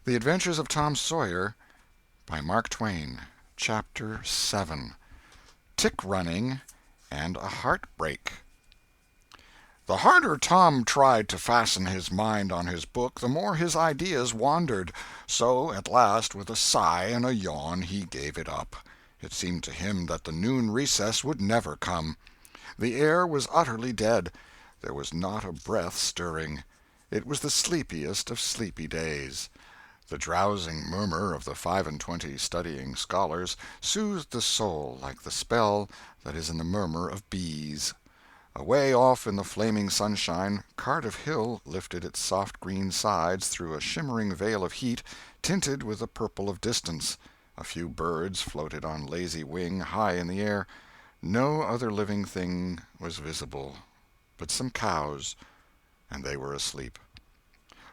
The Adventures of Tom Sawyer by Mark Twain. Chapter 7. Tick Running and a Heartbreak. The harder Tom tried to fasten his mind on his book, the more his ideas wandered. So, at last, with a sigh and a yawn, he gave it up. It seemed to him that the noon recess would never come. The air was utterly dead. There was not a breath stirring. It was the sleepiest of sleepy days. The drowsing murmur of the 25 studying scholars soothed the soul like the spell that is in the murmur of bees. Away off in the flaming sunshine, Cardiff Hill lifted its soft green sides through a shimmering veil of heat, tinted with the purple of distance. A few birds floated on lazy wing high in the air. No other living thing was visible but some cows, and they were asleep.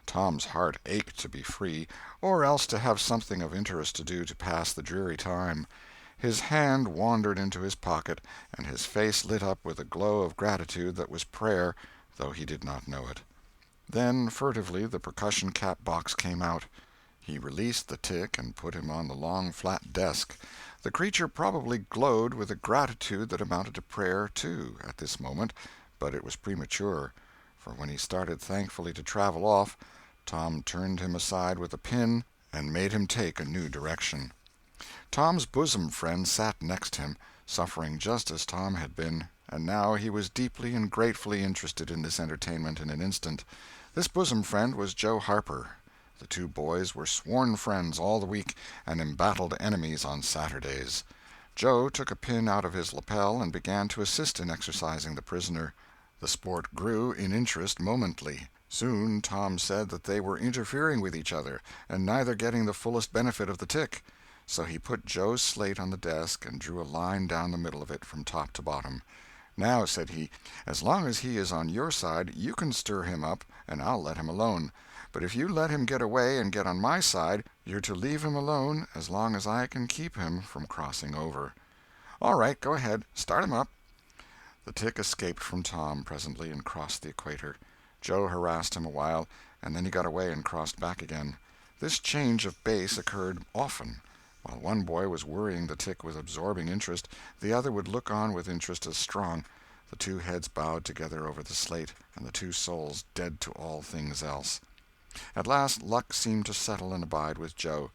Tom's heart ached to be free, or else to have something of interest to do to pass the dreary time. His hand wandered into his pocket, and his face lit up with a glow of gratitude that was prayer, though he did not know it. Then, furtively, the percussion cap box came out. He released the tick and put him on the long flat desk. The creature probably glowed with a gratitude that amounted to prayer, too, at this moment, but it was premature, for when he started thankfully to travel off, Tom turned him aside with a pin and made him take a new direction. Tom's bosom friend sat next him, suffering just as Tom had been, and now he was deeply and gratefully interested in this entertainment in an instant. This bosom friend was Joe Harper. The two boys were sworn friends all the week, and embattled enemies on Saturdays. Joe took a pin out of his lapel and began to assist in exercising the prisoner. The sport grew in interest momently. Soon Tom said that they were interfering with each other, and neither getting the fullest benefit of the tick. So he put Joe's slate on the desk and drew a line down the middle of it from top to bottom. "Now," said he, "as long as he is on your side, you can stir him up, and I'll let him alone. But if you let him get away and get on my side, you're to leave him alone as long as I can keep him from crossing over." "All right, go ahead. Start him up." The tick escaped from Tom presently and crossed the equator. Joe harassed him a while, and then he got away and crossed back again. This change of base occurred often. While one boy was worrying the tick with absorbing interest, the other would look on with interest as strong. The two heads bowed together over the slate, and the two souls dead to all things else. At last luck seemed to settle and abide with Joe.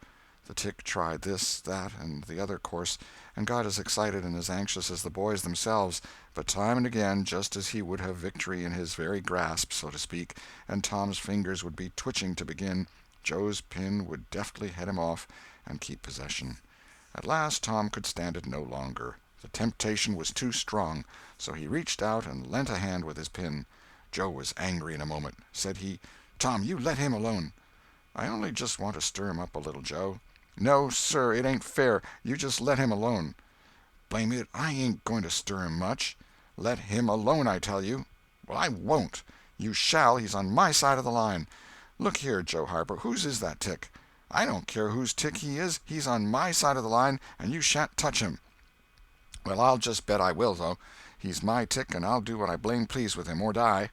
The tick tried this, that, and the other course, and got as excited and as anxious as the boys themselves, but time and again, just as he would have victory in his very grasp, so to speak, and Tom's fingers would be twitching to begin, Joe's pin would deftly head him off and keep possession. At last Tom could stand it no longer. The temptation was too strong, so he reached out and lent a hand with his pin. Joe was angry in a moment. Said he, "Tom, you let him alone." "I only just want to stir him up a little, Joe." "No, sir, it ain't fair. You just let him alone." "Blame it, I ain't going to stir him much." "Let him alone, I tell you." "Well, I won't." "You shall. He's on my side of the line." "Look here, Joe Harper, whose is that tick?" "I don't care whose tick he is. He's on my side of the line, and you shan't touch him." "Well, I'll just bet I will, though. He's my tick, and I'll do what I blame please with him, or die."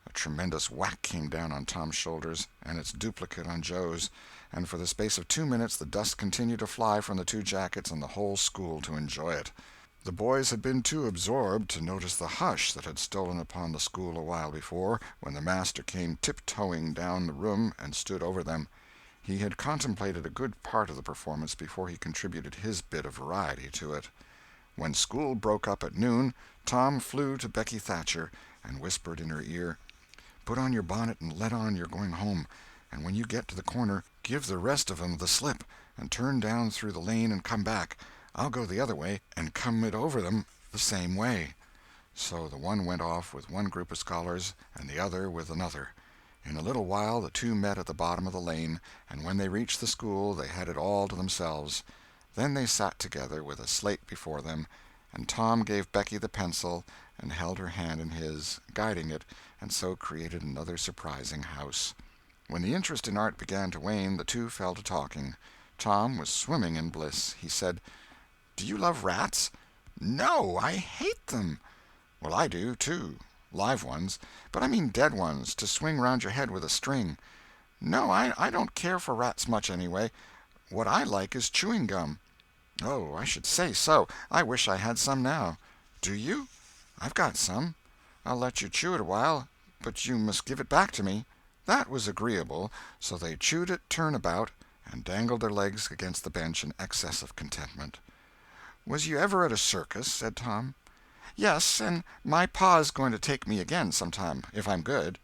A tremendous whack came down on Tom's shoulders, and its duplicate on Joe's, and for the space of 2 minutes the dust continued to fly from the two jackets and the whole school to enjoy it. The boys had been too absorbed to notice the hush that had stolen upon the school a while before, when the master came tiptoeing down the room and stood over them. He had contemplated a good part of the performance before he contributed his bit of variety to it. When school broke up at noon, Tom flew to Becky Thatcher and whispered in her ear, "Put on your bonnet and let on you're going home, and when you get to the corner, give the rest of 'em the slip, and turn down through the lane and come back. I'll go the other way, and come it over them the same way." So the one went off with one group of scholars, and the other with another. In a little while the two met at the bottom of the lane, and when they reached the school they had it all to themselves. Then they sat together with a slate before them, and Tom gave Becky the pencil and held her hand in his, guiding it, and so created another surprising house. When the interest in art began to wane, the two fell to talking. Tom was swimming in bliss. He said, "Do you love rats?" "No, I hate them." "Well, I do, too. Live ones. But I mean dead ones, to swing round your head with a string." No, I don't care for rats much anyway. What I like is chewing gum." "Oh, I should say so. I wish I had some now." "Do you? I've got some. I'll let you chew it a while, but you must give it back to me." That was agreeable, so they chewed it turn about, and dangled their legs against the bench in excess of contentment. "Was you ever at a circus?" said Tom. "Yes, and my pa's going to take me again sometime, if I'm good.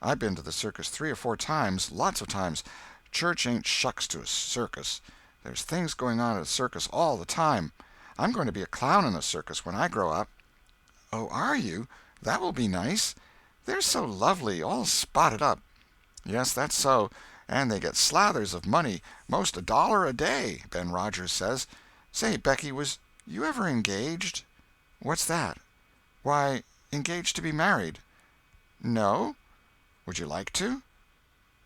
I've been to the circus 3 or 4 times, lots of times. Church ain't shucks to a circus. There's things going on at a circus all the time. I'm going to be a clown in a circus when I grow up." "Oh, are you? That will be nice. They're so lovely, all spotted up." "Yes, that's so. And they get slathers of money, most $1 a day, Ben Rogers says. Say, Becky, was you ever engaged?" "What's that?" "Why, engaged to be married." "No? Would you like to?"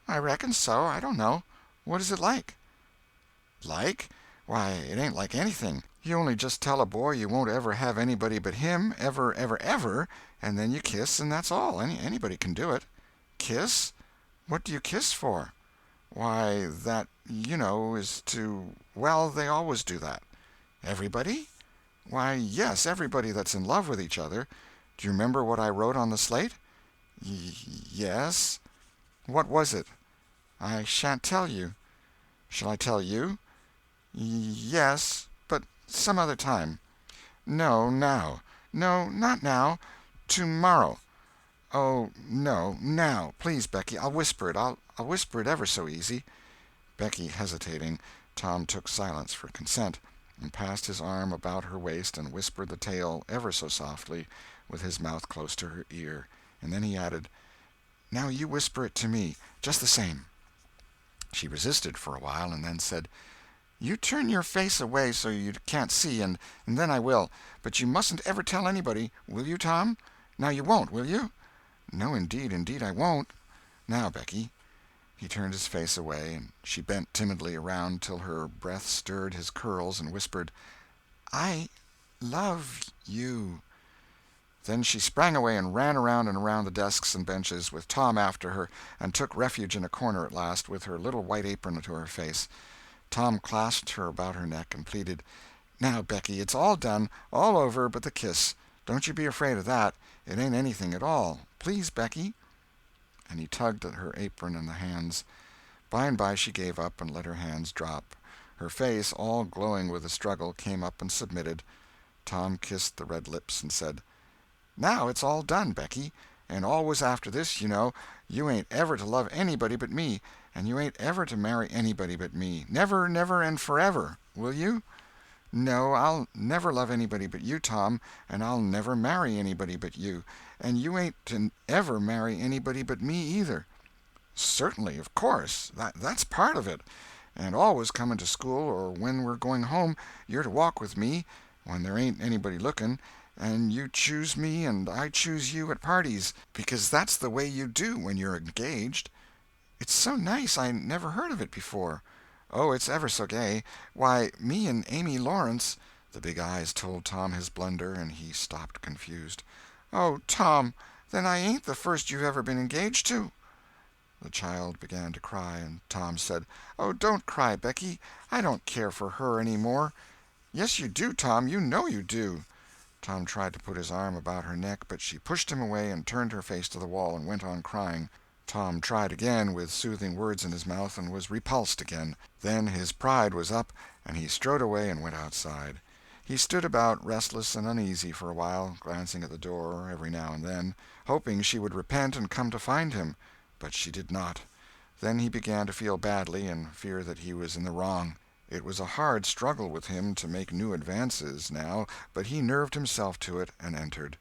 "I reckon so. I don't know. What is it like?" "Like? Why, it ain't like anything. You only just tell a boy you won't ever have anybody but him, ever, ever, ever, and then you kiss, and that's all. Anybody can do it." "Kiss? What do you kiss for?" "Why, that, is well, they always do that." "Everybody?" "Why, yes, everybody that's in love with each other. Do you remember what I wrote on the slate?" Yes." "What was it?" "I shan't tell you." "Shall I tell you?" Yes, but some other time." "No, now." "No, not now. Tomorrow." "Oh, no, now. Please, Becky, I'll whisper it. I'll whisper it ever so easy." Becky hesitating, Tom took silence for consent, and passed his arm about her waist and whispered the tale ever so softly, with his mouth close to her ear, and then he added, "Now you whisper it to me, just the same." She resisted for a while, and then said, "You turn your face away so you can't see, and then I will. But you mustn't ever tell anybody. Will you, Tom? Now you won't, will you?" "No, indeed, I won't. Now, Becky." He turned his face away, and she bent timidly around till her breath stirred his curls, and whispered, "I love you." Then she sprang away and ran around and around the desks and benches, with Tom after her, and took refuge in a corner at last, with her little white apron to her face. Tom clasped her about her neck and pleaded, "Now, Becky, it's all done, all over but the kiss. Don't you be afraid of that. It ain't anything at all. Please, Becky." And he tugged at her apron and the hands. By and by she gave up and let her hands drop. Her face, all glowing with the struggle, came up and submitted. Tom kissed the red lips and said, "Now it's all done, Becky. And always after this, you ain't ever to love anybody but me, and you ain't ever to marry anybody but me. Never, never, and forever. Will you?" "No, I'll never love anybody but you, Tom, and I'll never marry anybody but you, and you ain't to ever marry anybody but me either." "Certainly, of course. That's part of it. And always coming to school, or when we're going home, you're to walk with me, when there ain't anybody looking, and you choose me and I choose you at parties, because that's the way you do when you're engaged." "It's so nice. I never heard of it before." "Oh, it's ever so gay. Why, me and Amy Lawrence—" The big eyes told Tom his blunder, and he stopped confused. "Oh, Tom, then I ain't the first you've ever been engaged to?" The child began to cry, and Tom said, "Oh, don't cry, Becky. I don't care for her any more." "Yes, you do, Tom. You know you do." Tom tried to put his arm about her neck, but she pushed him away and turned her face to the wall and went on crying. Tom tried again, with soothing words in his mouth, and was repulsed again. Then his pride was up, and he strode away and went outside. He stood about, restless and uneasy, for a while, glancing at the door every now and then, hoping she would repent and come to find him. But she did not. Then he began to feel badly, and fear that he was in the wrong. It was a hard struggle with him to make new advances, now, but he nerved himself to it, and entered.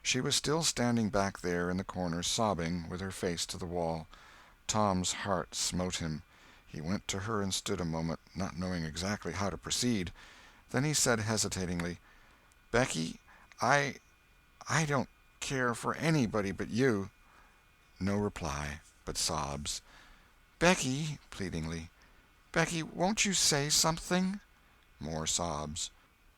She was still standing back there in the corner, sobbing, with her face to the wall. Tom's heart smote him. He went to her and stood a moment, not knowing exactly how to proceed. Then he said hesitatingly, "Becky, I don't care for anybody but you." No reply, but sobs. "Becky," pleadingly, "Becky, won't you say something?" More sobs.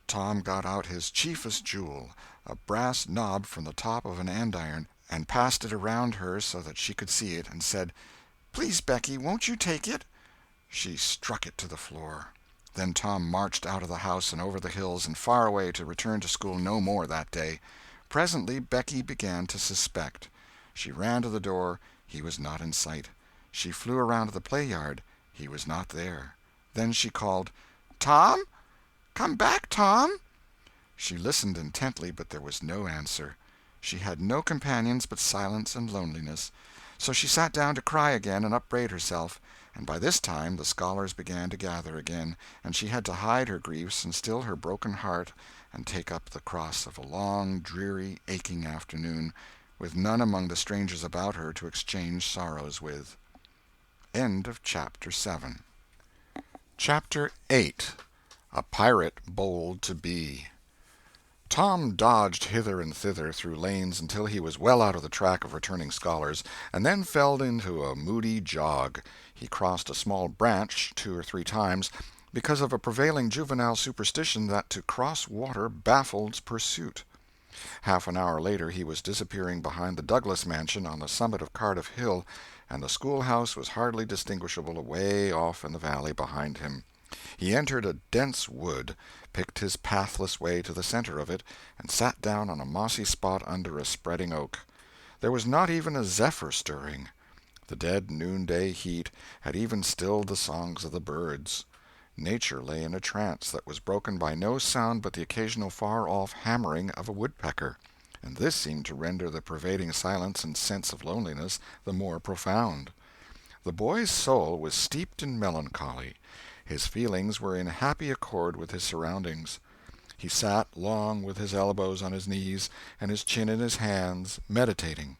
Tom got out his chiefest jewel, a brass knob from the top of an andiron, and passed it around her so that she could see it, and said, Please, Becky, won't you take it?" She struck it to the floor. Then Tom marched out of the house and over the hills and far away to return to school no more that day. Presently Becky began to suspect. She ran to the door. He was not in sight. She flew around to the play-yard. He was not there. Then she called, "Tom? Come back, Tom!" She listened intently, but there was no answer. She had no companions but silence and loneliness. So she sat down to cry again and upbraid herself, and by this time the scholars began to gather again, and she had to hide her griefs and still her broken heart and take up the cross of a long, dreary, aching afternoon, with none among the strangers about her to exchange sorrows with. End of Chapter 7. Chapter 8. A Pirate Bold to Be. Tom dodged hither and thither through lanes until he was well out of the track of returning scholars, and then fell into a moody jog. He crossed a small branch 2 or 3 times, because of a prevailing juvenile superstition that to cross water baffled pursuit. Half an hour later he was disappearing behind the Douglas mansion on the summit of Cardiff Hill, and the schoolhouse was hardly distinguishable away off in the valley behind him. He entered a dense wood, picked his pathless way to the center of it, and sat down on a mossy spot under a spreading oak. There was not even a zephyr stirring. The dead noonday heat had even stilled the songs of the birds. Nature lay in a trance that was broken by no sound but the occasional far-off hammering of a woodpecker, and this seemed to render the pervading silence and sense of loneliness the more profound. The boy's soul was steeped in melancholy. His feelings were in happy accord with his surroundings. He sat long with his elbows on his knees and his chin in his hands, meditating.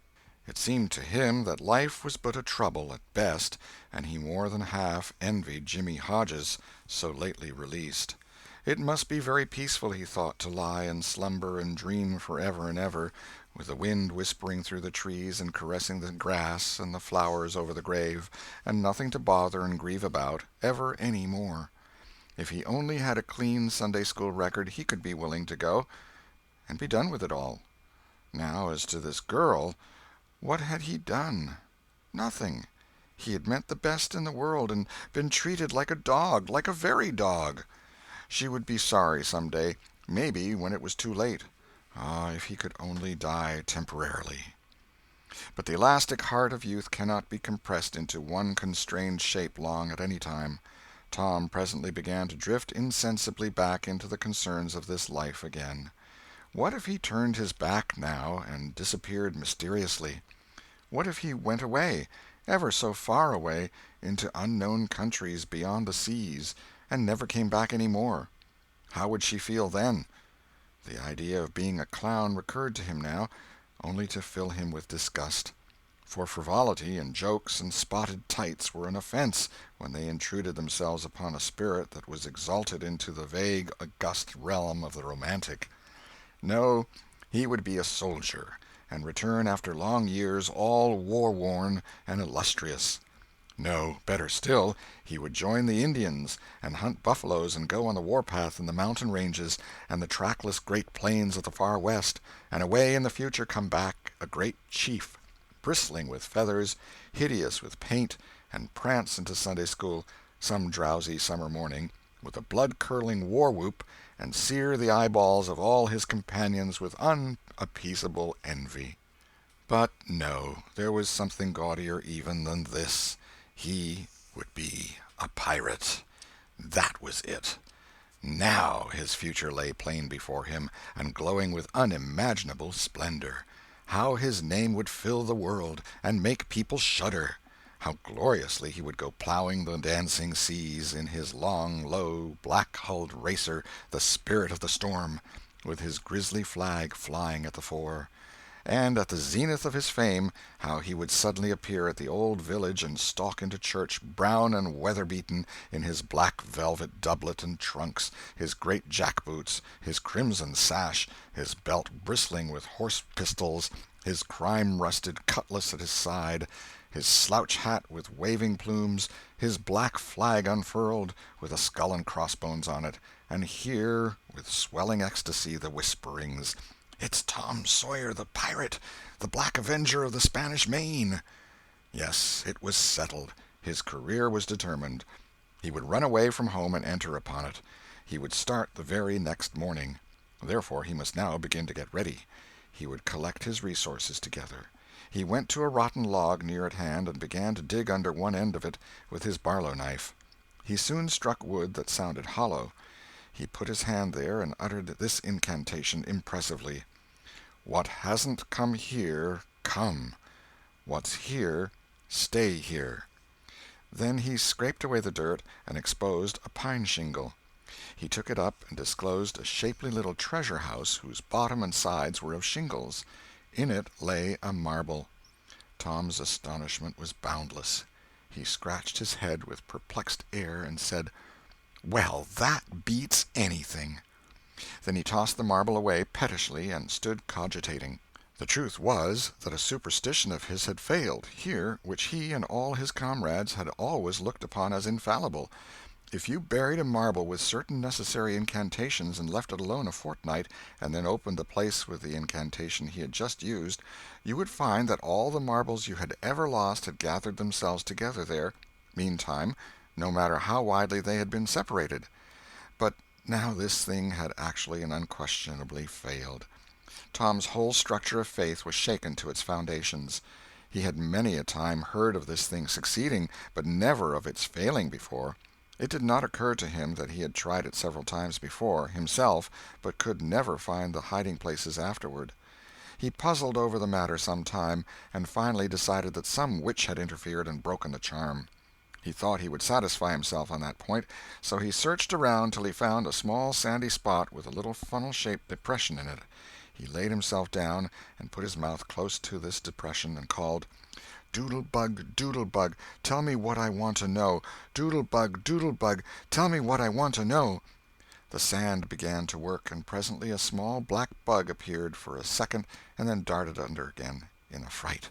It seemed to him that life was but a trouble at best, and he more than half envied Jimmy Hodges, so lately released. It must be very peaceful, he thought, to lie and slumber and dream forever and ever, with the wind whispering through the trees and caressing the grass and the flowers over the grave, and nothing to bother and grieve about, ever any more. If he only had a clean Sunday-school record, he could be willing to go, and be done with it all. Now, as to this girl, what had he done? Nothing. He had meant the best in the world, and been treated like a dog, like a very dog. She would be sorry some day, maybe when it was too late. Ah, if he could only die temporarily. But the elastic heart of youth cannot be compressed into one constrained shape long at any time. Tom presently began to drift insensibly back into the concerns of this life again. What if he turned his back now and disappeared mysteriously? What if he went away, ever so far away, into unknown countries beyond the seas, and never came back any more? How would she feel then? The idea of being a clown recurred to him now, only to fill him with disgust. For frivolity and jokes and spotted tights were an offense when they intruded themselves upon a spirit that was exalted into the vague, august realm of the romantic. No, he would be a soldier, and return after long years all war-worn and illustrious. No, better still, he would join the Indians, and hunt buffaloes and go on the warpath in the mountain ranges and the trackless great plains of the far west, and away in the future come back a great chief, bristling with feathers, hideous with paint, and prance into Sunday school some drowsy summer morning, with a blood-curdling war-whoop, and sear the eyeballs of all his companions with unappeasable envy. But no, there was something gaudier even than this. He would be a pirate. That was it. Now his future lay plain before him, and glowing with unimaginable splendor. How his name would fill the world, and make people shudder. How gloriously he would go plowing the dancing seas in his long, low, black-hulled racer, the Spirit of the Storm, with his grisly flag flying at the fore. And at the zenith of his fame, how he would suddenly appear at the old village and stalk into church, brown and weather-beaten, in his black velvet doublet and trunks, his great jack-boots, his crimson sash, his belt bristling with horse-pistols, his crime-rusted cutlass at his side, his slouch hat with waving plumes, his black flag unfurled, with a skull and crossbones on it, and hear, with swelling ecstasy, the whisperings, "It's Tom Sawyer the pirate, the Black Avenger of the Spanish Main." Yes, it was settled. His career was determined. He would run away from home and enter upon it. He would start the very next morning. Therefore he must now begin to get ready. He would collect his resources together. He went to a rotten log near at hand and began to dig under one end of it with his barlow knife. He soon struck wood that sounded hollow. He put his hand there and uttered this incantation impressively: "What hasn't come here, come. What's here, stay here." Then he scraped away the dirt and exposed a pine shingle. He took it up and disclosed a shapely little treasure house whose bottom and sides were of shingles. In it lay a marble. Tom's astonishment was boundless. He scratched his head with perplexed air and said, "Well, that beats anything." Then he tossed the marble away pettishly and stood cogitating. The truth was that a superstition of his had failed, here, which he and all his comrades had always looked upon as infallible. If you buried a marble with certain necessary incantations and left it alone a fortnight, and then opened the place with the incantation he had just used, you would find that all the marbles you had ever lost had gathered themselves together there, meantime, no matter how widely they had been separated. But now this thing had actually and unquestionably failed. Tom's whole structure of faith was shaken to its foundations. He had many a time heard of this thing succeeding, but never of its failing before. It did not occur to him that he had tried it several times before, himself, but could never find the hiding-places afterward. He puzzled over the matter some time, and finally decided that some witch had interfered and broken the charm. He thought he would satisfy himself on that point, so he searched around till he found a small sandy spot with a little funnel-shaped depression in it. He laid himself down and put his mouth close to this depression and called, "Doodle-bug, doodle-bug, tell me what I want to know. Doodle-bug, doodle-bug, tell me what I want to know." The sand began to work, and presently a small black bug appeared for a second and then darted under again in a fright.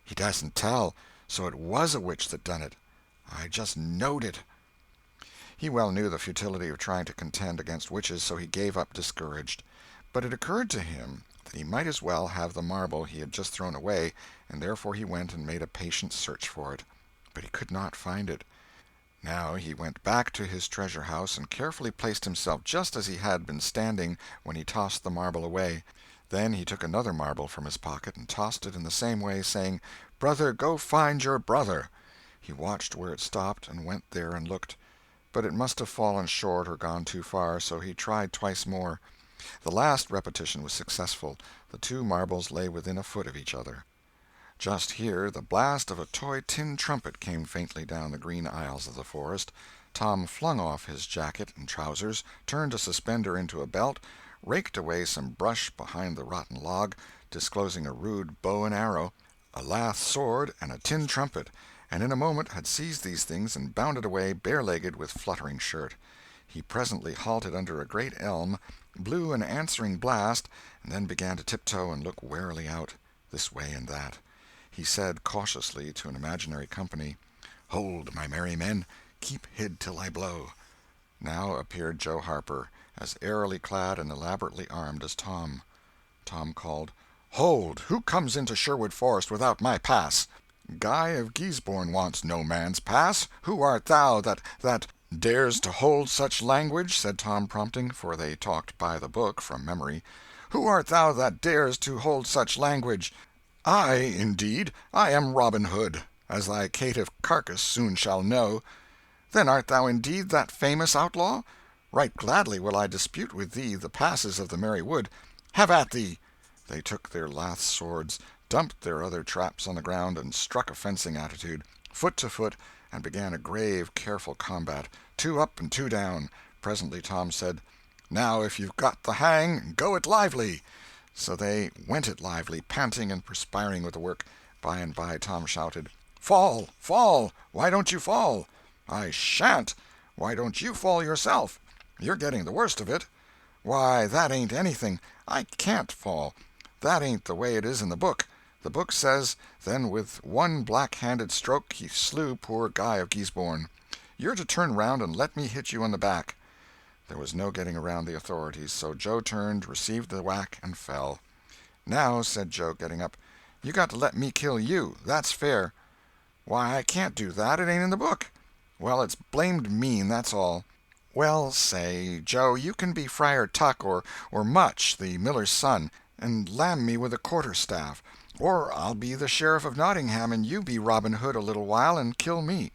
"He doesn't tell, so it was a witch that done it. I just knowed it." He well knew the futility of trying to contend against witches, so he gave up discouraged. But it occurred to him that he might as well have the marble he had just thrown away, and therefore he went and made a patient search for it. But he could not find it. Now he went back to his treasure house and carefully placed himself just as he had been standing when he tossed the marble away. Then he took another marble from his pocket and tossed it in the same way, saying, "Brother, go find your brother." He watched where it stopped and went there and looked. But it must have fallen short or gone too far, so he tried twice more. The last repetition was successful. The two marbles lay within a foot of each other. Just here the blast of a toy tin trumpet came faintly down the green aisles of the forest. Tom flung off his jacket and trousers, turned a suspender into a belt, raked away some brush behind the rotten log, disclosing a rude bow and arrow, a lath sword, and a tin trumpet, and in a moment had seized these things and bounded away bare-legged with fluttering shirt. He presently halted under a great elm, blew an answering blast, and then began to tiptoe and look warily out, this way and that. He said cautiously to an imaginary company, "Hold, my merry men, keep hid till I blow." Now appeared Joe Harper, as airily clad and elaborately armed as Tom. Tom called, "Hold! Who comes into Sherwood Forest without my pass?" "Guy of Guisborne wants no man's pass. Who art thou that dares to hold such language?" said Tom, prompting, for they talked by the book from memory. "Who art thou that dares to hold such language?" "I, indeed. I am Robin Hood, as thy caitiff carcass soon shall know." "Then art thou indeed that famous outlaw? Right gladly will I dispute with thee the passes of the merry wood. Have at thee!" They took their lath swords, dumped their other traps on the ground, and struck a fencing attitude, foot to foot, and began a grave, careful combat, two up and two down. Presently Tom said, "Now if you've got the hang, go it lively." So they went it lively, panting and perspiring with the work. By and by Tom shouted, "Fall! Fall! Why don't you fall?" "I shan't." "Why don't you fall yourself?" "You're getting the worst of it." "Why, that ain't anything. I can't fall. That ain't the way it is in the book. The book says, then with one black-handed stroke he slew poor Guy of Guisborne. You're to turn round and let me hit you on the back." There was no getting around the authorities, so Joe turned, received the whack, and fell. "Now," said Joe, getting up, "you got to let me kill you. That's fair." "Why, I can't do that. It ain't in the book." "Well, it's blamed mean, that's all." "Well, say, Joe, you can be Friar Tuck or Much, the miller's son, and lam me with a quarter-staff. Or I'll be the Sheriff of Nottingham, and you be Robin Hood a little while and kill me."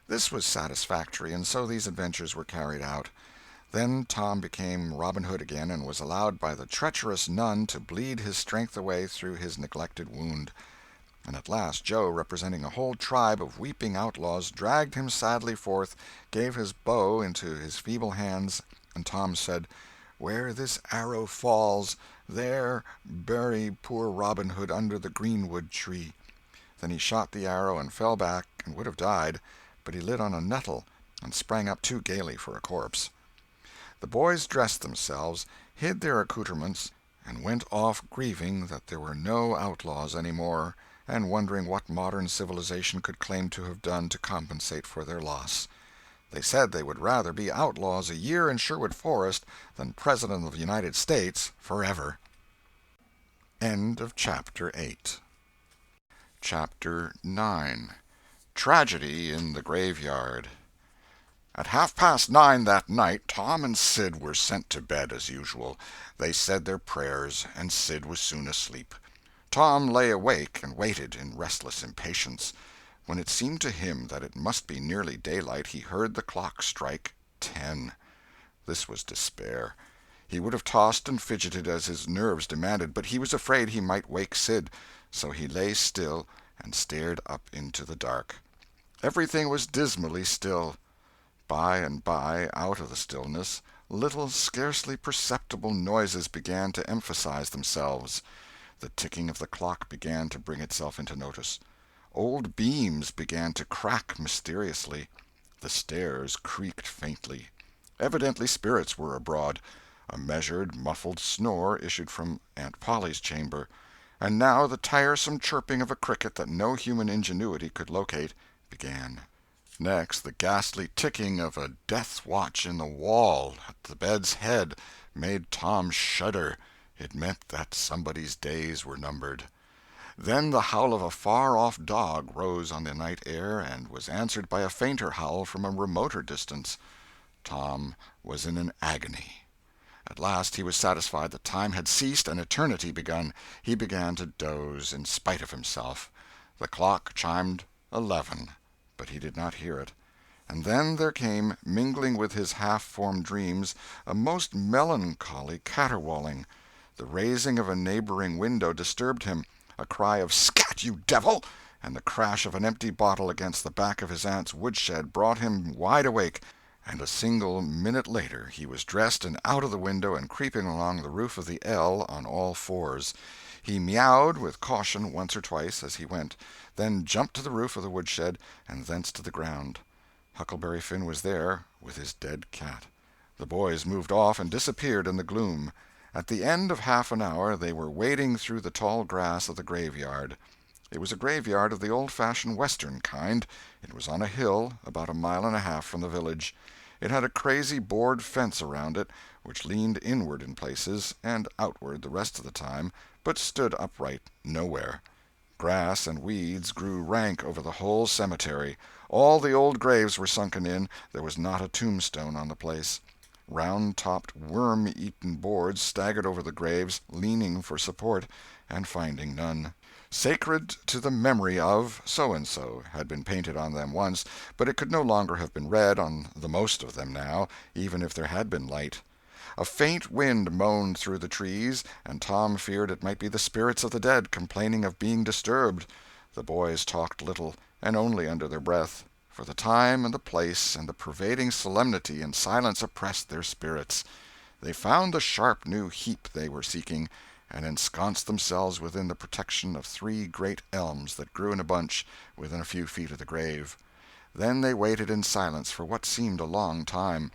This was satisfactory, and so these adventures were carried out. Then Tom became Robin Hood again, and was allowed by the treacherous nun to bleed his strength away through his neglected wound. And at last Joe, representing a whole tribe of weeping outlaws, dragged him sadly forth, gave his bow into his feeble hands, and Tom said, "Where this arrow falls, there bury poor Robin Hood under the greenwood tree." Then he shot the arrow and fell back and would have died, but he lit on a nettle and sprang up too gaily for a corpse. The boys dressed themselves, hid their accoutrements, and went off grieving that there were no outlaws any more, and wondering what modern civilization could claim to have done to compensate for their loss. They said they would rather be outlaws a year in Sherwood Forest than President of the United States forever. End of Chapter 8. Chapter 9. Tragedy in the Graveyard. At 9:30 that night, Tom and Sid were sent to bed as usual. They said their prayers, and Sid was soon asleep. Tom lay awake and waited in restless impatience. When it seemed to him that it must be nearly daylight, he heard the clock strike 10. This was despair. He would have tossed and fidgeted as his nerves demanded, but he was afraid he might wake Sid, so he lay still and stared up into the dark. Everything was dismally still. By and by, out of the stillness, little, scarcely perceptible noises began to emphasize themselves. The ticking of the clock began to bring itself into notice. Old beams began to crack mysteriously. The stairs creaked faintly. Evidently spirits were abroad. A measured, muffled snore issued from Aunt Polly's chamber. And now the tiresome chirping of a cricket that no human ingenuity could locate began. Next, the ghastly ticking of a death-watch in the wall at the bed's head made Tom shudder. It meant that somebody's days were numbered. Then the howl of a far-off dog rose on the night air and was answered by a fainter howl from a remoter distance. Tom was in an agony. At last he was satisfied that time had ceased and eternity begun. He began to doze in spite of himself. The clock chimed 11, but he did not hear it. And then there came, mingling with his half-formed dreams, a most melancholy caterwauling. The raising of a neighboring window disturbed him. A cry of "Scat, you devil!" and the crash of an empty bottle against the back of his aunt's woodshed brought him wide awake, and a single minute later he was dressed and out of the window and creeping along the roof of the L on all fours. He meowed with caution once or twice as he went, then jumped to the roof of the woodshed, and thence to the ground. Huckleberry Finn was there, with his dead cat. The boys moved off and disappeared in the gloom. At the end of half an hour they were wading through the tall grass of the graveyard. It was a graveyard of the old-fashioned Western kind. It was on a hill, about a mile and a half from the village. It had a crazy board fence around it, which leaned inward in places, and outward the rest of the time, but stood upright nowhere. Grass and weeds grew rank over the whole cemetery. All the old graves were sunken in. There was not a tombstone on the place. Round-topped, worm-eaten boards staggered over the graves, leaning for support, and finding none. "Sacred to the memory of so-and-so" had been painted on them once, but it could no longer have been read on the most of them now, even if there had been light. A faint wind moaned through the trees, and Tom feared it might be the spirits of the dead complaining of being disturbed. The boys talked little, and only under their breath, for the time and the place and the pervading solemnity and silence oppressed their spirits. They found the sharp new heap they were seeking, and ensconced themselves within the protection of 3 great elms that grew in a bunch within a few feet of the grave. Then they waited in silence for what seemed a long time.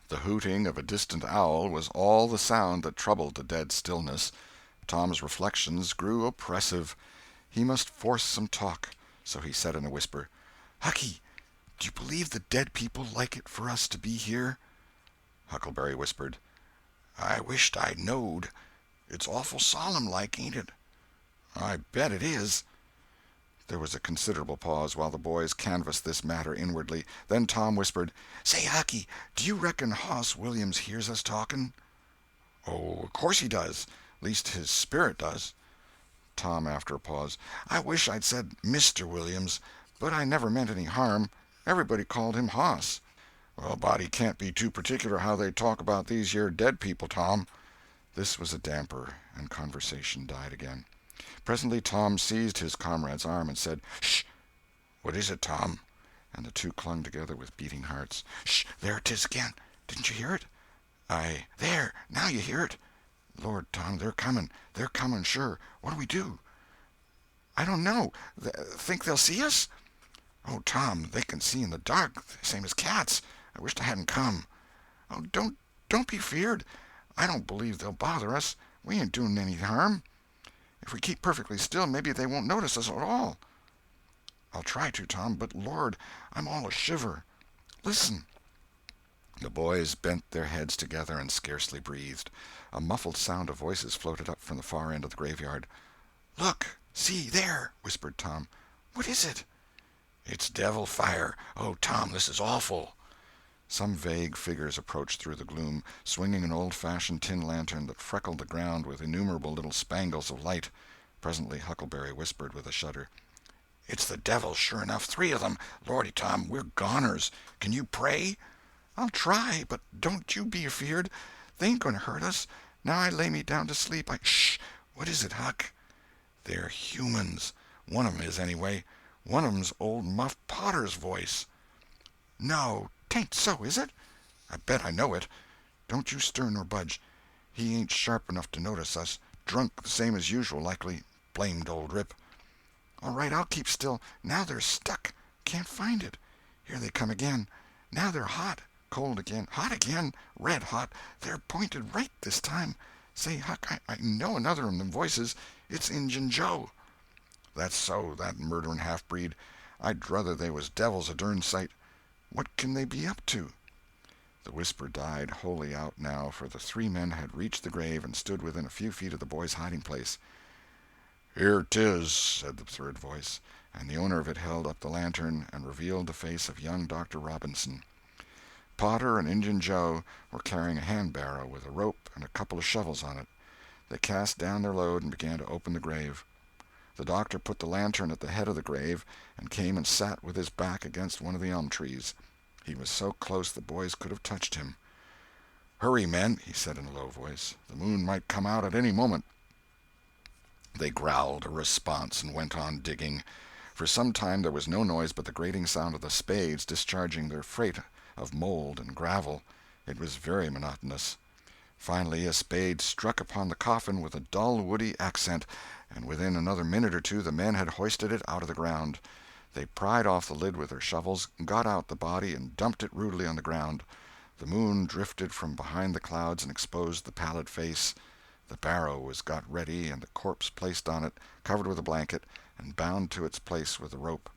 The hooting of a distant owl was all the sound that troubled the dead stillness. Tom's reflections grew oppressive. He must force some talk, so he said in a whisper, "Hucky, do you believe the dead people like it for us to be here?" Huckleberry whispered, "I wisht I knowed. It's awful solemn like, ain't it?" "I bet it is." There was a considerable pause while the boys canvassed this matter inwardly. Then Tom whispered, "Say, Hucky, do you reckon Hoss Williams hears us talking?" "Oh, of course he does. Least his spirit does." Tom, after a pause, "I wish I'd said Mr. Williams, but I never meant any harm. Everybody called him Hoss." "Well, a body can't be too particular how they talk about these here dead people, Tom." This was a damper, and conversation died again. Presently Tom seized his comrade's arm and said, "Shh!" "What is it, Tom?" And the two clung together with beating hearts. "Shh! There 'tis again. Didn't you hear it?" "There! Now you hear it." "Lord, Tom, they're coming. They're coming, sure. What'll we do?" "I don't know. Think they'll see us?" "Oh, Tom, they can see in the dark, same as cats. I wisht I hadn't come." "Oh, don't be feared. I don't believe they'll bother us. We ain't doing any harm. If we keep perfectly still, maybe they won't notice us at all." "I'll try to, Tom, but Lord, I'm all a shiver. Listen." The boys bent their heads together and scarcely breathed. A muffled sound of voices floated up from the far end of the graveyard. "Look! See, there!" whispered Tom. "What is it?" "It's devil fire. Oh, Tom, this is awful." Some vague figures approached through the gloom, swinging an old-fashioned tin lantern that freckled the ground with innumerable little spangles of light. Presently Huckleberry whispered with a shudder, "It's the devil, sure enough. 3 of them. Lordy, Tom, we're goners. Can you pray?" "I'll try, but don't you be afeard. They ain't going to hurt us. Now I lay me down to sleep, Shh! What is it, Huck?" "They're humans. One of 'em is, anyway. One of 'em's old Muff Potter's voice." "No, 'tain't so, is it?" "I bet I know it. Don't you stir nor budge. He ain't sharp enough to notice us. Drunk the same as usual, likely. Blamed old Rip." "All right, I'll keep still. Now they're stuck. Can't find it. Here they come again. Now they're hot. Cold again. Hot again. Red hot. They're pointed right this time. Say, Huck, I know another of them voices. It's Injun Joe." "That's so, that murdering half-breed. I'd druther they was devils a dern sight. What can they be up to?" The whisper died wholly out now, for the 3 men had reached the grave and stood within a few feet of the boys' hiding-place. "Here 'tis," said the third voice, and the owner of it held up the lantern and revealed the face of young Dr. Robinson. Potter and Injun Joe were carrying a hand-barrow with a rope and a couple of shovels on it. They cast down their load and began to open the grave. The doctor put the lantern at the head of the grave and came and sat with his back against one of the elm trees. He was so close the boys could have touched him. "Hurry, men," he said in a low voice. "The moon might come out at any moment." They growled a response and went on digging. For some time there was no noise but the grating sound of the spades discharging their freight of mold and gravel. It was very monotonous. Finally a spade struck upon the coffin with a dull woody accent, and within another minute or two the men had hoisted it out of the ground. They pried off the lid with their shovels, got out the body, and dumped it rudely on the ground. The moon drifted from behind the clouds and exposed the pallid face. The barrow was got ready and the corpse placed on it, covered with a blanket, and bound to its place with a rope.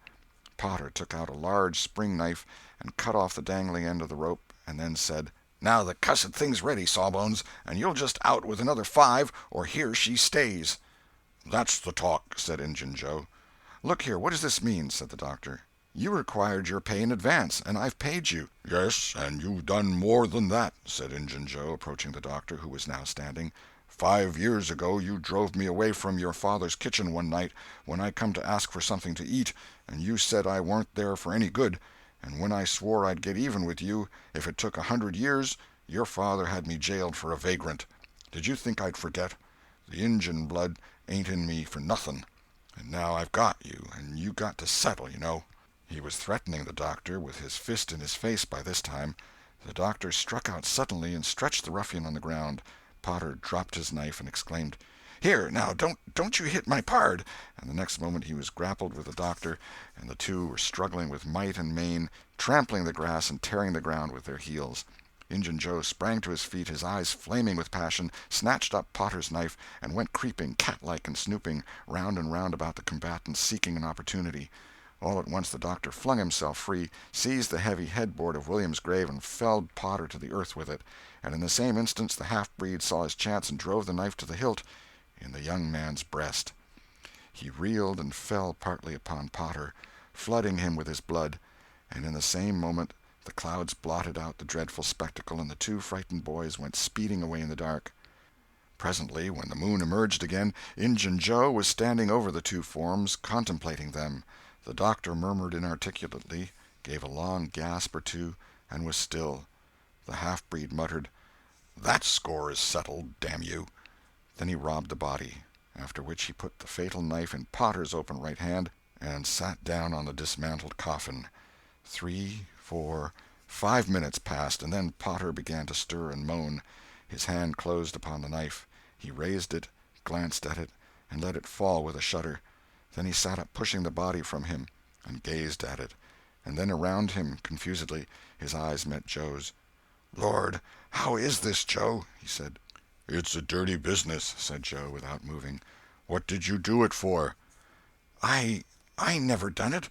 Potter took out a large spring knife and cut off the dangling end of the rope, and then said, "Now the cussed thing's ready, Sawbones, and you'll just out with another 5, or here she stays." "That's the talk," said Injun Joe. "Look here, what does this mean?" said the doctor. "You required your pay in advance, and I've paid you." "Yes, and you've done more than that," said Injun Joe, approaching the doctor, who was now standing. 5 years ago you drove me away from your father's kitchen one night when I come to ask for something to eat, and you said I warn't there for any good, and when I swore I'd get even with you if it took 100 years, your father had me jailed for a vagrant. Did you think I'd forget? The Injun blood ain't in me for nothing, and now I've got you, and you got to settle, you know." He was threatening the doctor, with his fist in his face by this time. The doctor struck out suddenly and stretched the ruffian on the ground. Potter dropped his knife and exclaimed, "Here, now, don't you hit my pard!" And the next moment he was grappled with the doctor, and the two were struggling with might and main, trampling the grass and tearing the ground with their heels. Injun Joe sprang to his feet, his eyes flaming with passion, snatched up Potter's knife, and went creeping, cat-like and snooping, round and round about the combatants, seeking an opportunity. All at once the doctor flung himself free, seized the heavy headboard of William's grave, and felled Potter to the earth with it, and in the same instant the half-breed saw his chance and drove the knife to the hilt in the young man's breast. He reeled and fell partly upon Potter, flooding him with his blood, and in the same moment the clouds blotted out the dreadful spectacle and the two frightened boys went speeding away in the dark. Presently, when the moon emerged again, Injun Joe was standing over the two forms, contemplating them. The doctor murmured inarticulately, gave a long gasp or two, and was still. The half-breed muttered, "That score is settled, damn you!" Then he robbed the body, after which he put the fatal knife in Potter's open right hand and sat down on the dismantled coffin. 3, 4, 5 minutes passed, and then Potter began to stir and moan. His hand closed upon the knife. He raised it, glanced at it, and let it fall with a shudder. Then he sat up, pushing the body from him, and gazed at it, and then around him, confusedly. His eyes met Joe's. "Lord, how is this, Joe?" he said. "It's a dirty business," said Joe, without moving. "What did you do it for?" I never done it."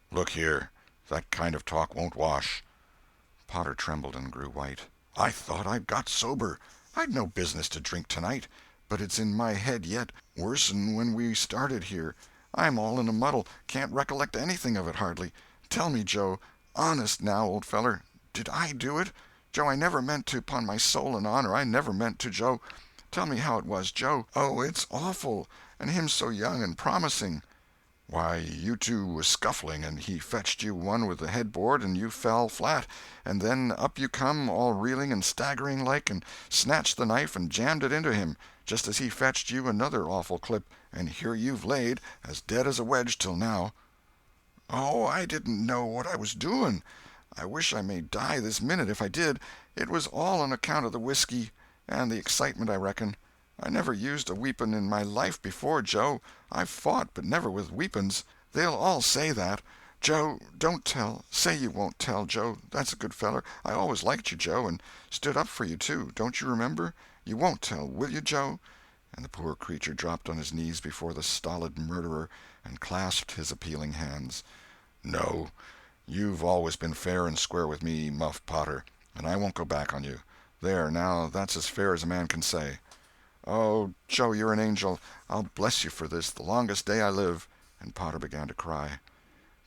"Look here, that kind of talk won't wash." Potter trembled and grew white. "I thought I'd got sober. I'd no business to drink tonight, but it's in my head yet, worse'n when we started here. I'm all in a muddle, can't recollect anything of it hardly. Tell me, Joe, honest now, old feller, did I do it? Joe, I never meant to, 'pon my soul and honor, I never meant to, Joe. Tell me how it was, Joe. Oh, it's awful, and him so young and promising." "Why, you two was scuffling, and he fetched you one with the headboard, and you fell flat, and then up you come, all reeling and staggering like, and snatched the knife and jammed it into him, just as he fetched you another awful clip, and here you've laid, as dead as a wedge till now." "Oh, I didn't know what I was doing. I wish I may die this minute if I did. It was all on account of the whiskey, and the excitement, I reckon. I never used a weepon in my life before, Joe. I've fought, but never with weepons. They'll all say that. Joe, don't tell. Say you won't tell, Joe. That's a good feller. I always liked you, Joe, and stood up for you, too. Don't you remember? You won't tell, will you, Joe?" And the poor creature dropped on his knees before the stolid murderer and clasped his appealing hands. "No, you've always been fair and square with me, Muff Potter, and I won't go back on you. There, now, that's as fair as a man can say." "Oh, Joe, you're an angel. I'll bless you for this the longest day I live." And Potter began to cry.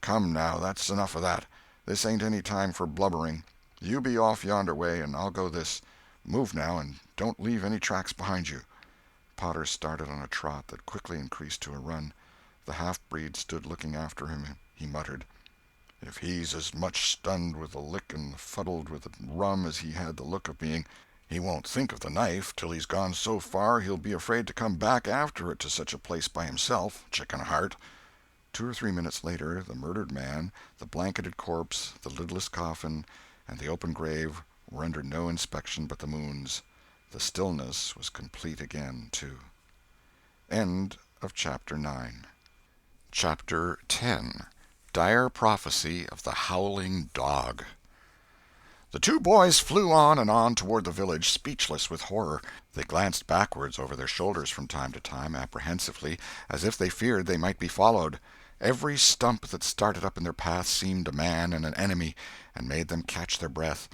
"Come, now, that's enough of that. This ain't any time for blubbering. You be off yonder way, and I'll go this. Move now, and don't leave any tracks behind you." Potter started on a trot that quickly increased to a run. The half-breed stood looking after him. He muttered, "If he's as much stunned with the lick and fuddled with the rum as he had the look of being, he won't think of the knife till he's gone so far he'll be afraid to come back after it to such a place by himself, chicken heart." 2 or 3 minutes later, the murdered man, the blanketed corpse, the lidless coffin, and the open grave were under no inspection but the moon's. The stillness was complete again, too. End of Chapter 9. Chapter 10. Dire Prophecy of the Howling Dog. The two boys flew on and on toward the village, speechless with horror. They glanced backwards over their shoulders from time to time, apprehensively, as if they feared they might be followed. Every stump that started up in their path seemed a man and an enemy, and made them catch their breath.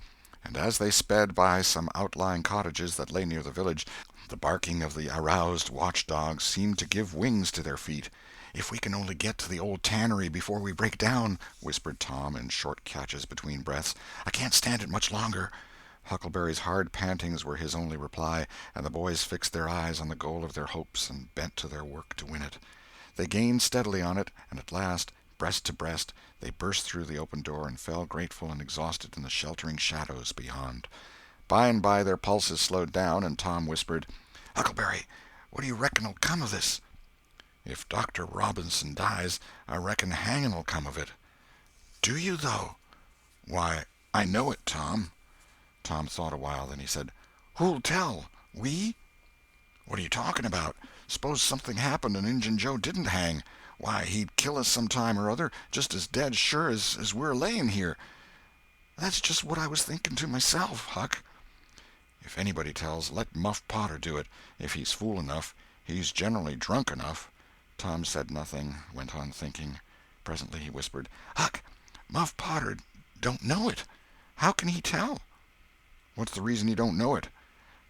And as they sped by some outlying cottages that lay near the village, the barking of the aroused watch-dogs seemed to give wings to their feet. "If we can only get to the old tannery before we break down," whispered Tom in short catches between breaths. "I can't stand it much longer." Huckleberry's hard pantings were his only reply, and the boys fixed their eyes on the goal of their hopes and bent to their work to win it. They gained steadily on it, and at last, breast to breast, they burst through the open door and fell grateful and exhausted in the sheltering shadows beyond. By and by their pulses slowed down, and Tom whispered, "Huckleberry, what do you reckon'll come of this?" "If Dr. Robinson dies, I reckon hanging'll come of it." "Do you, though?" "Why, I know it, Tom." Tom thought a while, then he said, "Who'll tell? We?" "What are you talking about? Suppose something happened and Injun Joe didn't hang. Why, he'd kill us some time or other, just as dead sure as we're laying here." "That's just what I was thinking to myself, Huck." "If anybody tells, let Muff Potter do it, if he's fool enough. He's generally drunk enough." Tom said nothing, went on thinking. Presently he whispered, "Huck, Muff Potter don't know it. How can he tell?" "What's the reason he don't know it?"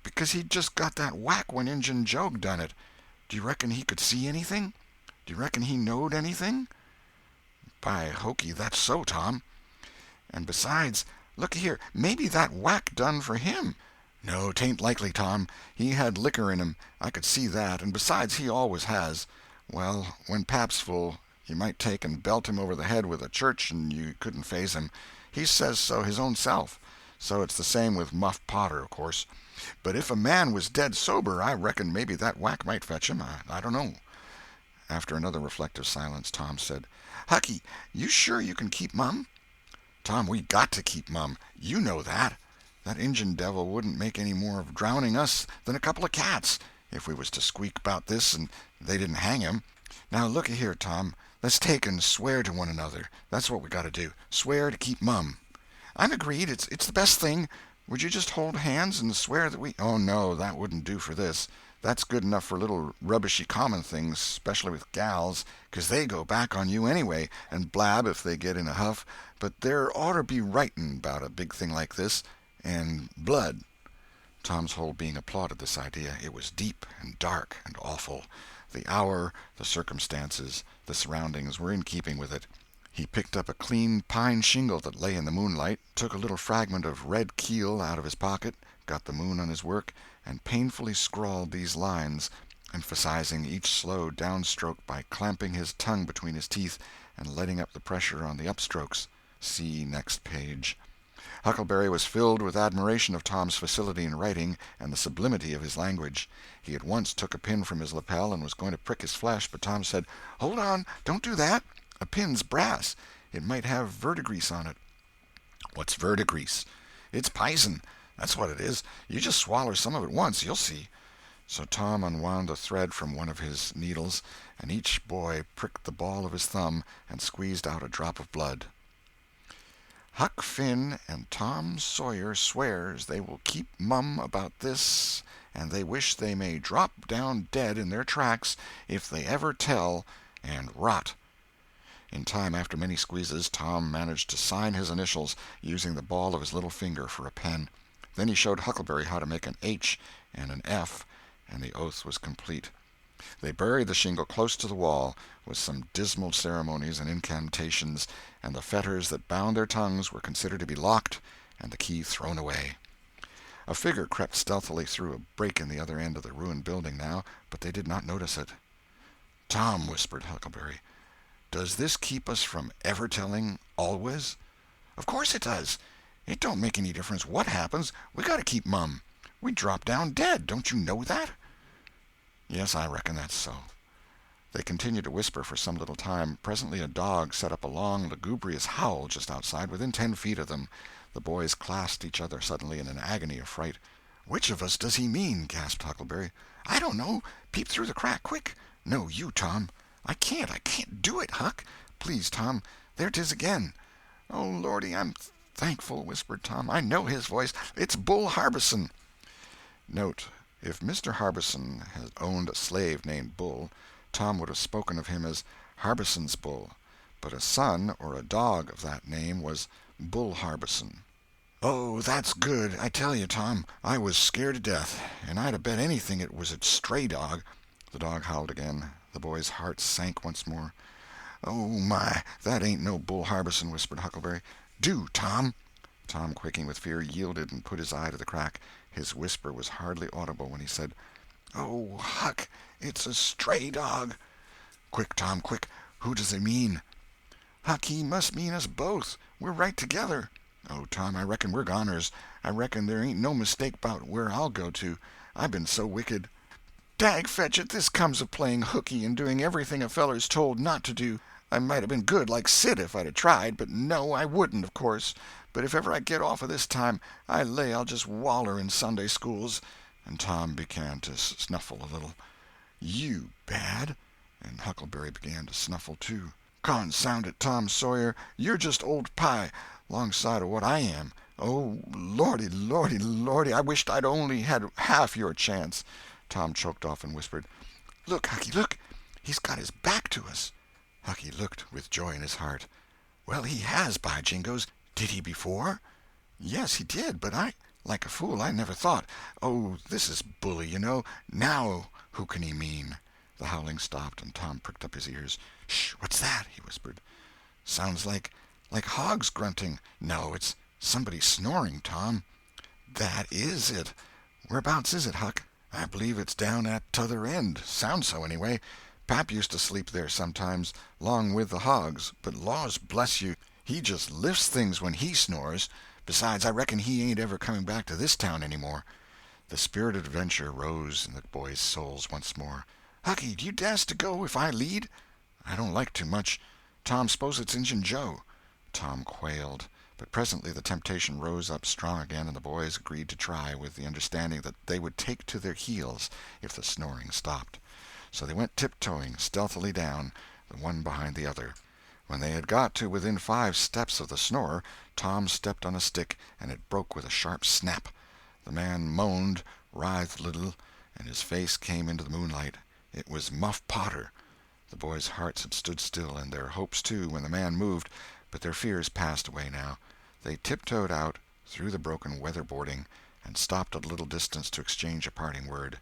"Because he'd just got that whack when Injun Joe done it. Do you reckon he could see anything?" Do you reckon he knowed anything?" "By hokey, that's so, Tom." "And besides, look here, maybe that whack done for him." "No, 'tain't likely, Tom. He had liquor in him, I could see that, and besides he always has. Well, when pap's full, you might take and belt him over the head with a church and you couldn't faze him. He says so his own self. So it's the same with Muff Potter, of course. But if a man was dead sober, I reckon maybe that whack might fetch him. I don't know." After another reflective silence, Tom said, "Hucky, you sure you can keep mum?" "Tom, we got to keep mum. You know that. That Injun devil wouldn't make any more of drowning us than a couple of cats, if we was to squeak about this and they didn't hang him. Now, looky here, Tom, let's take and swear to one another. That's what we got to do. Swear to keep mum." "I'm agreed. It's the best thing. Would you just hold hands and swear that we—" "Oh, no, that wouldn't do for this. That's good enough for little rubbishy common things, especially with gals, 'cause they go back on you anyway, and blab if they get in a huff. But there oughter be writing about a big thing like this, and blood." Tom's whole being applauded this idea. It was deep and dark and awful. The hour, the circumstances, the surroundings were in keeping with it. He picked up a clean pine shingle that lay in the moonlight, took a little fragment of red keel out of his pocket, got the moon on his work, and painfully scrawled these lines, emphasizing each slow downstroke by clamping his tongue between his teeth and letting up the pressure on the upstrokes. See next page. Huckleberry was filled with admiration of Tom's facility in writing and the sublimity of his language. He at once took a pin from his lapel and was going to prick his flesh, but Tom said, "Hold on, don't do that. A pin's brass. It might have verdigrease on it." "What's verdigrease?" "It's pison. That's what it is. You just swaller some of it once, you'll see." So Tom unwound the thread from one of his needles, and each boy pricked the ball of his thumb and squeezed out a drop of blood. "Huck Finn and Tom Sawyer swears they will keep mum about this, and they wish they may drop down dead in their tracks if they ever tell, and rot." In time, after many squeezes, Tom managed to sign his initials, using the ball of his little finger for a pen. Then he showed Huckleberry how to make an H and an F, and the oath was complete. They buried the shingle close to the wall, with some dismal ceremonies and incantations, and the fetters that bound their tongues were considered to be locked and the key thrown away. A figure crept stealthily through a break in the other end of the ruined building now, but they did not notice it. "Tom," whispered Huckleberry, "does this keep us from ever telling always?" "Of course it does. It don't make any difference what happens. We got to keep mum. We drop down dead. Don't you know that?" "Yes, I reckon that's so." They continued to whisper for some little time. Presently a dog set up a long, lugubrious howl just outside, within 10 feet of them. The boys clasped each other suddenly in an agony of fright. "Which of us does he mean?" gasped Huckleberry. "I don't know. Peep through the crack, quick." "No, you, Tom." I can't do it, Huck." "Please, Tom. There 'tis again." "Oh, Lordy, I'm thankful," whispered Tom. "I know his voice. It's Bull Harbison." Note: if Mr. Harbison had owned a slave named Bull, Tom would have spoken of him as Harbison's Bull, but a son or a dog of that name was Bull Harbison. "Oh, that's good. I tell you, Tom, I was scared to death, and I'd have bet anything it was a stray dog." The dog howled again. The boy's heart sank once more. "Oh, my, that ain't no Bull Harbison," whispered Huckleberry. "Do, Tom." Tom, quaking with fear, yielded and put his eye to the crack. His whisper was hardly audible when he said, "Oh, Huck, it's a stray dog." "Quick, Tom, quick. Who does he mean?" "Huck, he must mean us both. We're right together." "Oh, Tom, I reckon we're goners. I reckon there ain't no mistake 'bout where I'll go to. I been so wicked." "Dag fetch it, this comes of playing hooky and doing everything a feller's told not to do. I might have been good like Sid if I'd tried, but no, I wouldn't, of course. But if ever I get off of this time, I lay I'll just waller in Sunday schools." And Tom began to snuffle a little. "You bad?" And Huckleberry began to snuffle too. "Consound it, Tom Sawyer, you're just old pie, 'longside of what I am. Oh, Lordy, Lordy, Lordy, I wisht I'd only had half your chance." Tom choked off and whispered, "Look, Hucky, look! He's got his back to us." Hucky looked with joy in his heart. "Well, he has, by jingoes! Did he before?" "Yes, he did, but like a fool, I never thought. Oh, this is bully, you know. Now who can he mean?" The howling stopped, and Tom pricked up his ears. "Shh! What's that?" he whispered. "Sounds like hogs grunting. No, it's somebody snoring, Tom." "That is it. Whereabouts is it, Huck?" "I believe it's down at t'other end. Sounds so, anyway. Pap used to sleep there sometimes, 'long with the hogs, but laws bless you, he just lifts things when he snores. Besides, I reckon he ain't ever coming back to this town any more." The spirit of adventure rose in the boys' souls once more. "Hucky, do you dast to go if I lead?" "I don't like to much. Tom, s'pose it's Injun Joe." Tom quailed, but presently the temptation rose up strong again, and the boys agreed to try, with the understanding that they would take to their heels if the snoring stopped. So they went tiptoeing stealthily down, the one behind the other. When they had got to within 5 steps of the snorer, Tom stepped on a stick, and it broke with a sharp snap. The man moaned, writhed a little, and his face came into the moonlight. It was Muff Potter. The boys' hearts had stood still, and their hopes too, when the man moved, but their fears passed away now. They tiptoed out, through the broken weather-boarding, and stopped at a little distance to exchange a parting word.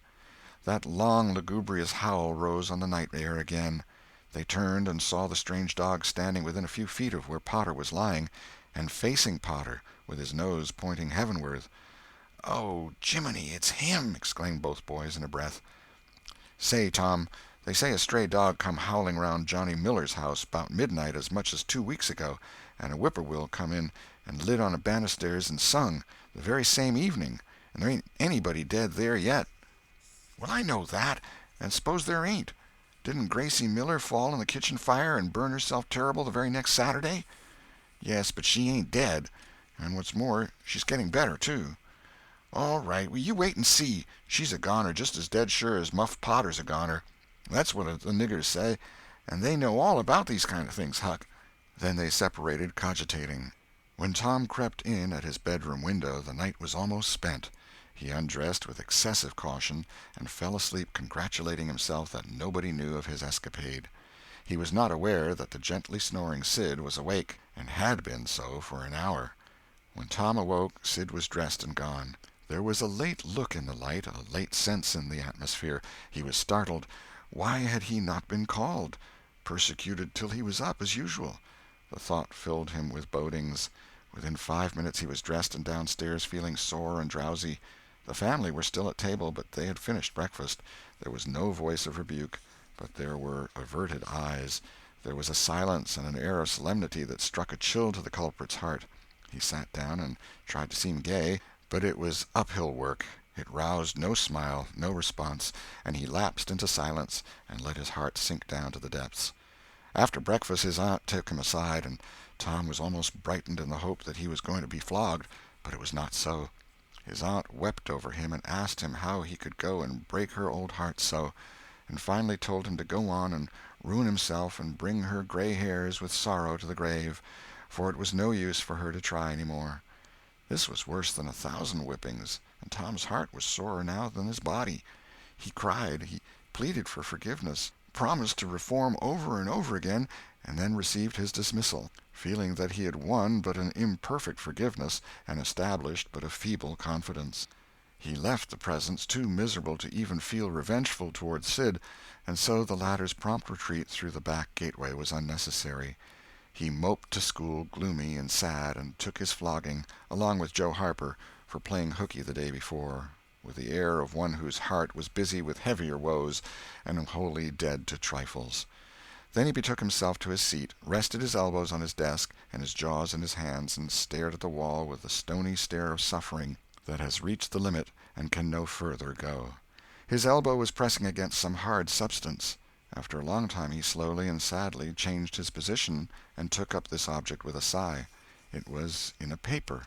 That long, lugubrious howl rose on the night air again. They turned and saw the strange dog standing within a few feet of where Potter was lying, and facing Potter, with his nose pointing heavenward. "Oh, Jiminy, it's him!" exclaimed both boys in a breath. "Say, Tom, they say a stray dog come howling round Johnny Miller's house 'bout midnight as much as 2 weeks ago, and a whippoorwill come in and lit on a banisters and sung, the very same evening, and there ain't anybody dead there yet." "Well, I know that, and s'pose there ain't. Didn't Gracie Miller fall in the kitchen fire and burn herself terrible the very next Saturday?" "Yes, but she ain't dead, and what's more, she's getting better, too." "All right, well, you wait and see. She's a goner just as dead sure as Muff Potter's a goner. That's what the niggers say, and they know all about these kind of things, Huck." Then they separated, cogitating. When Tom crept in at his bedroom window, the night was almost spent. He undressed with excessive caution, and fell asleep congratulating himself that nobody knew of his escapade. He was not aware that the gently snoring Sid was awake, and had been so for an hour. When Tom awoke, Sid was dressed and gone. There was a late look in the light, a late sense in the atmosphere. He was startled. Why had he not been called? Persecuted till he was up, as usual. The thought filled him with bodings. Within 5 minutes he was dressed and downstairs, feeling sore and drowsy. The family were still at table, but they had finished breakfast. There was no voice of rebuke, but there were averted eyes. There was a silence and an air of solemnity that struck a chill to the culprit's heart. He sat down and tried to seem gay, but it was uphill work. It roused no smile, no response, and he lapsed into silence and let his heart sink down to the depths. After breakfast his aunt took him aside, and Tom was almost brightened in the hope that he was going to be flogged, but it was not so. His aunt wept over him and asked him how he could go and break her old heart so, and finally told him to go on and ruin himself and bring her gray hairs with sorrow to the grave, for it was no use for her to try any more. This was worse than 1,000 whippings, and Tom's heart was sorer now than his body. He cried, he pleaded for forgiveness, promised to reform over and over again, and then received his dismissal, feeling that he had won but an imperfect forgiveness and established but a feeble confidence. He left the presence too miserable to even feel revengeful toward Sid, and so the latter's prompt retreat through the back gateway was unnecessary. He moped to school gloomy and sad, and took his flogging, along with Joe Harper, for playing hooky the day before, with the air of one whose heart was busy with heavier woes and wholly dead to trifles. Then he betook himself to his seat, rested his elbows on his desk and his jaws in his hands, and stared at the wall with the stony stare of suffering that has reached the limit and can no further go. His elbow was pressing against some hard substance. After a long time he slowly and sadly changed his position and took up this object with a sigh. It was in a paper.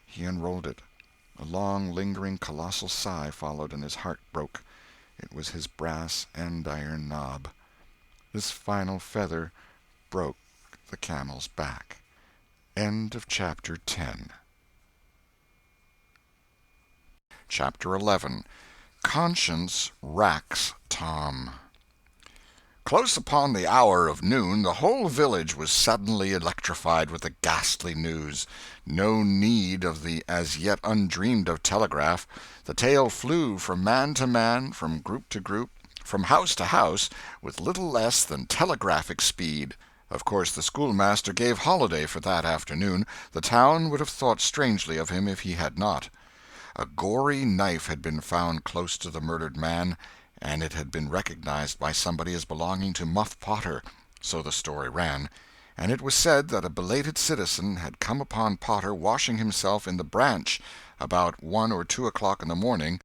He unrolled it. A long, lingering, colossal sigh followed, and his heart broke. It was his brass andiron knob. This final feather broke the camel's back. End of Chapter 10. Chapter 11. Conscience Racks Tom. Close upon the hour of noon, the whole village was suddenly electrified with the ghastly news. No need of the as yet undreamed of telegraph. The tale flew from man to man, from group to group, from house to house with little less than telegraphic speed. Of course the schoolmaster gave holiday for that afternoon. The town would have thought strangely of him if he had not. A gory knife had been found close to the murdered man, and it had been recognized by somebody as belonging to Muff Potter, so the story ran, and it was said that a belated citizen had come upon Potter washing himself in the branch about 1 or 2 o'clock in the morning,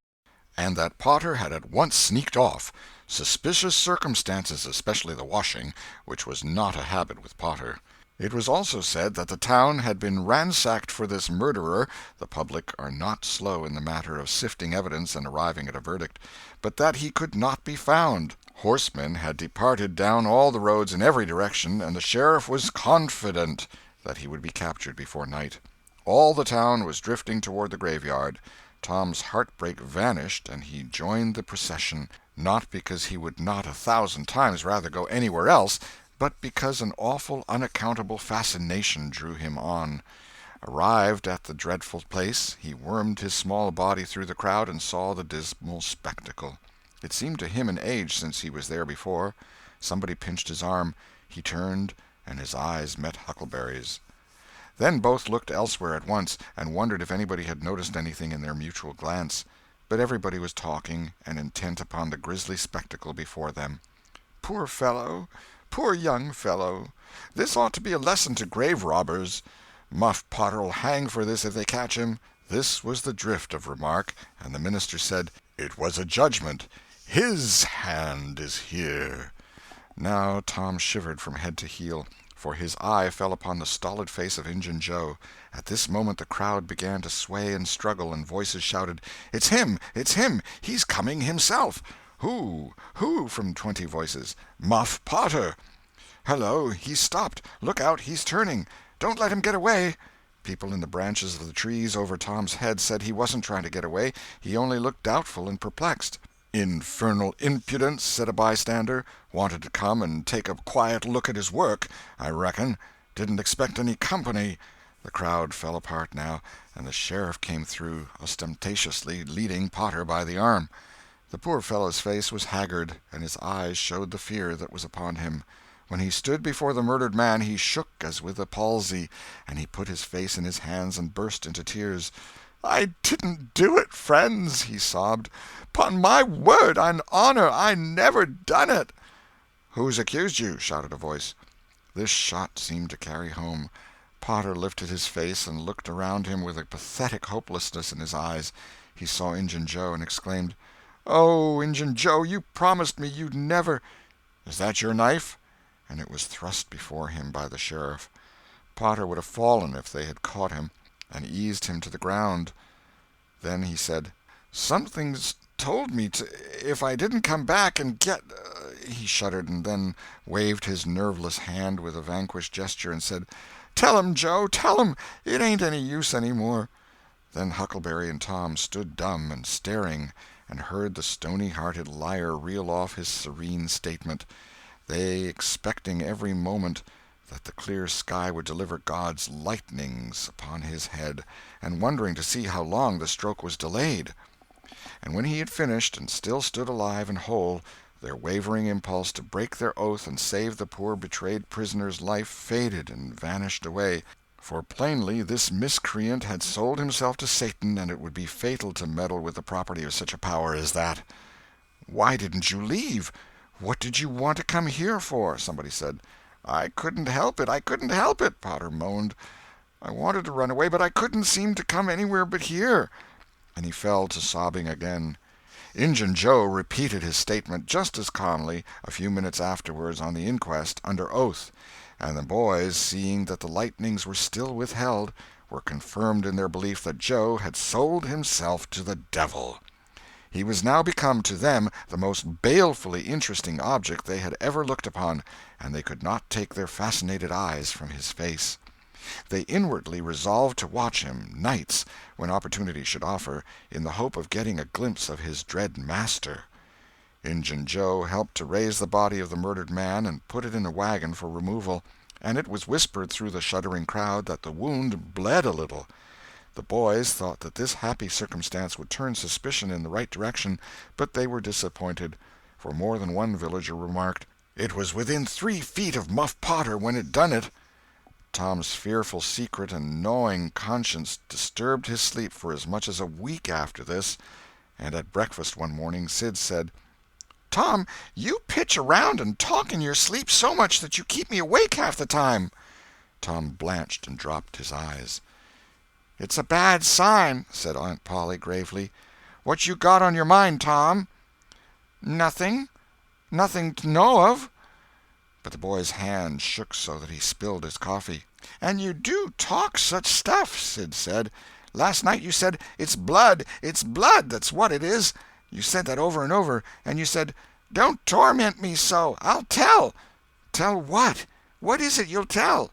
and that Potter had at once sneaked off. Suspicious circumstances, especially the washing, which was not a habit with Potter. It was also said that the town had been ransacked for this murderer. The public are not slow in the matter of sifting evidence and arriving at a verdict, but that he could not be found. Horsemen had departed down all the roads in every direction, and the sheriff was confident that he would be captured before night. All the town was drifting toward the graveyard. Tom's heartbreak vanished, and he joined the procession, not because he would not 1,000 times rather go anywhere else, but because an awful, unaccountable fascination drew him on. Arrived at the dreadful place, he wormed his small body through the crowd and saw the dismal spectacle. It seemed to him an age since he was there before. Somebody pinched his arm. He turned, and his eyes met Huckleberry's. Then both looked elsewhere at once, and wondered if anybody had noticed anything in their mutual glance. But everybody was talking, and intent upon the grisly spectacle before them. "Poor fellow! Poor young fellow! This ought to be a lesson to grave robbers. Muff Potter'll hang for this if they catch him." This was the drift of remark, and the minister said, "It was a judgment. His hand is here." Now Tom shivered from head to heel, for his eye fell upon the stolid face of Injun Joe. At this moment the crowd began to sway and struggle, and voices shouted, "It's him! It's him! He's coming himself!" "Who? Who?" from 20 voices. "Muff Potter." "Hello, he's stopped! Look out, he's turning! Don't let him get away!" People in the branches of the trees over Tom's head said he wasn't trying to get away, he only looked doubtful and perplexed. "Infernal impudence," said a bystander. "Wanted to come and take a quiet look at his work, I reckon. Didn't expect any company." The crowd fell apart now, and the sheriff came through, ostentatiously leading Potter by the arm. The poor fellow's face was haggard, and his eyes showed the fear that was upon him. When he stood before the murdered man he shook as with a palsy, and he put his face in his hands and burst into tears. "I didn't do it, friends," he sobbed. "'Pon my word and honor, I never done it." "Who's accused you?" shouted a voice. This shot seemed to carry home. Potter lifted his face and looked around him with a pathetic hopelessness in his eyes. He saw Injun Joe and exclaimed, "Oh, Injun Joe, you promised me you'd never—" "Is that your knife?" And it was thrust before him by the sheriff. Potter would have fallen if they had caught him, and eased him to the ground. Then he said, "Something's told me if I didn't come back and get—" He shuddered, and then waved his nerveless hand with a vanquished gesture and said, "Tell him, Joe, tell him! It ain't any use any more." Then Huckleberry and Tom stood dumb and staring, and heard the stony-hearted liar reel off his serene statement, they expecting every moment that the clear sky would deliver God's lightnings upon his head, and wondering to see how long the stroke was delayed. And when he had finished, and still stood alive and whole, their wavering impulse to break their oath and save the poor betrayed prisoner's life faded and vanished away, for plainly this miscreant had sold himself to Satan, and it would be fatal to meddle with the property of such a power as that. "Why didn't you leave? What did you want to come here for?" somebody said. "I couldn't help it, I couldn't help it," Potter moaned. "I wanted to run away, but I couldn't seem to come anywhere but here." And he fell to sobbing again. Injun Joe repeated his statement just as calmly a few minutes afterwards on the inquest, under oath, and the boys, seeing that the lightnings were still withheld, were confirmed in their belief that Joe had sold himself to the devil. He was now become to them the most balefully interesting object they had ever looked upon, and they could not take their fascinated eyes from his face. They inwardly resolved to watch him, nights, when opportunity should offer, in the hope of getting a glimpse of his dread master. Injun Joe helped to raise the body of the murdered man and put it in a wagon for removal, and it was whispered through the shuddering crowd that the wound bled a little. The boys thought that this happy circumstance would turn suspicion in the right direction, but they were disappointed, for more than one villager remarked, "It was within 3 feet of Muff Potter when it done it." Tom's fearful secret and gnawing conscience disturbed his sleep for as much as a week after this, and at breakfast one morning Sid said, "Tom, you pitch around and talk in your sleep so much that you keep me awake half the time." Tom blanched and dropped his eyes. "It's a bad sign," said Aunt Polly gravely. "What you got on your mind, Tom?" "Nothing. Nothing to know of." But the boy's hand shook so that he spilled his coffee. "And you do talk such stuff," Sid said. "Last night you said, 'It's blood, that's what it is.' You said that over and over, and you said, 'Don't torment me so, I'll tell.' Tell what? What is it you'll tell?"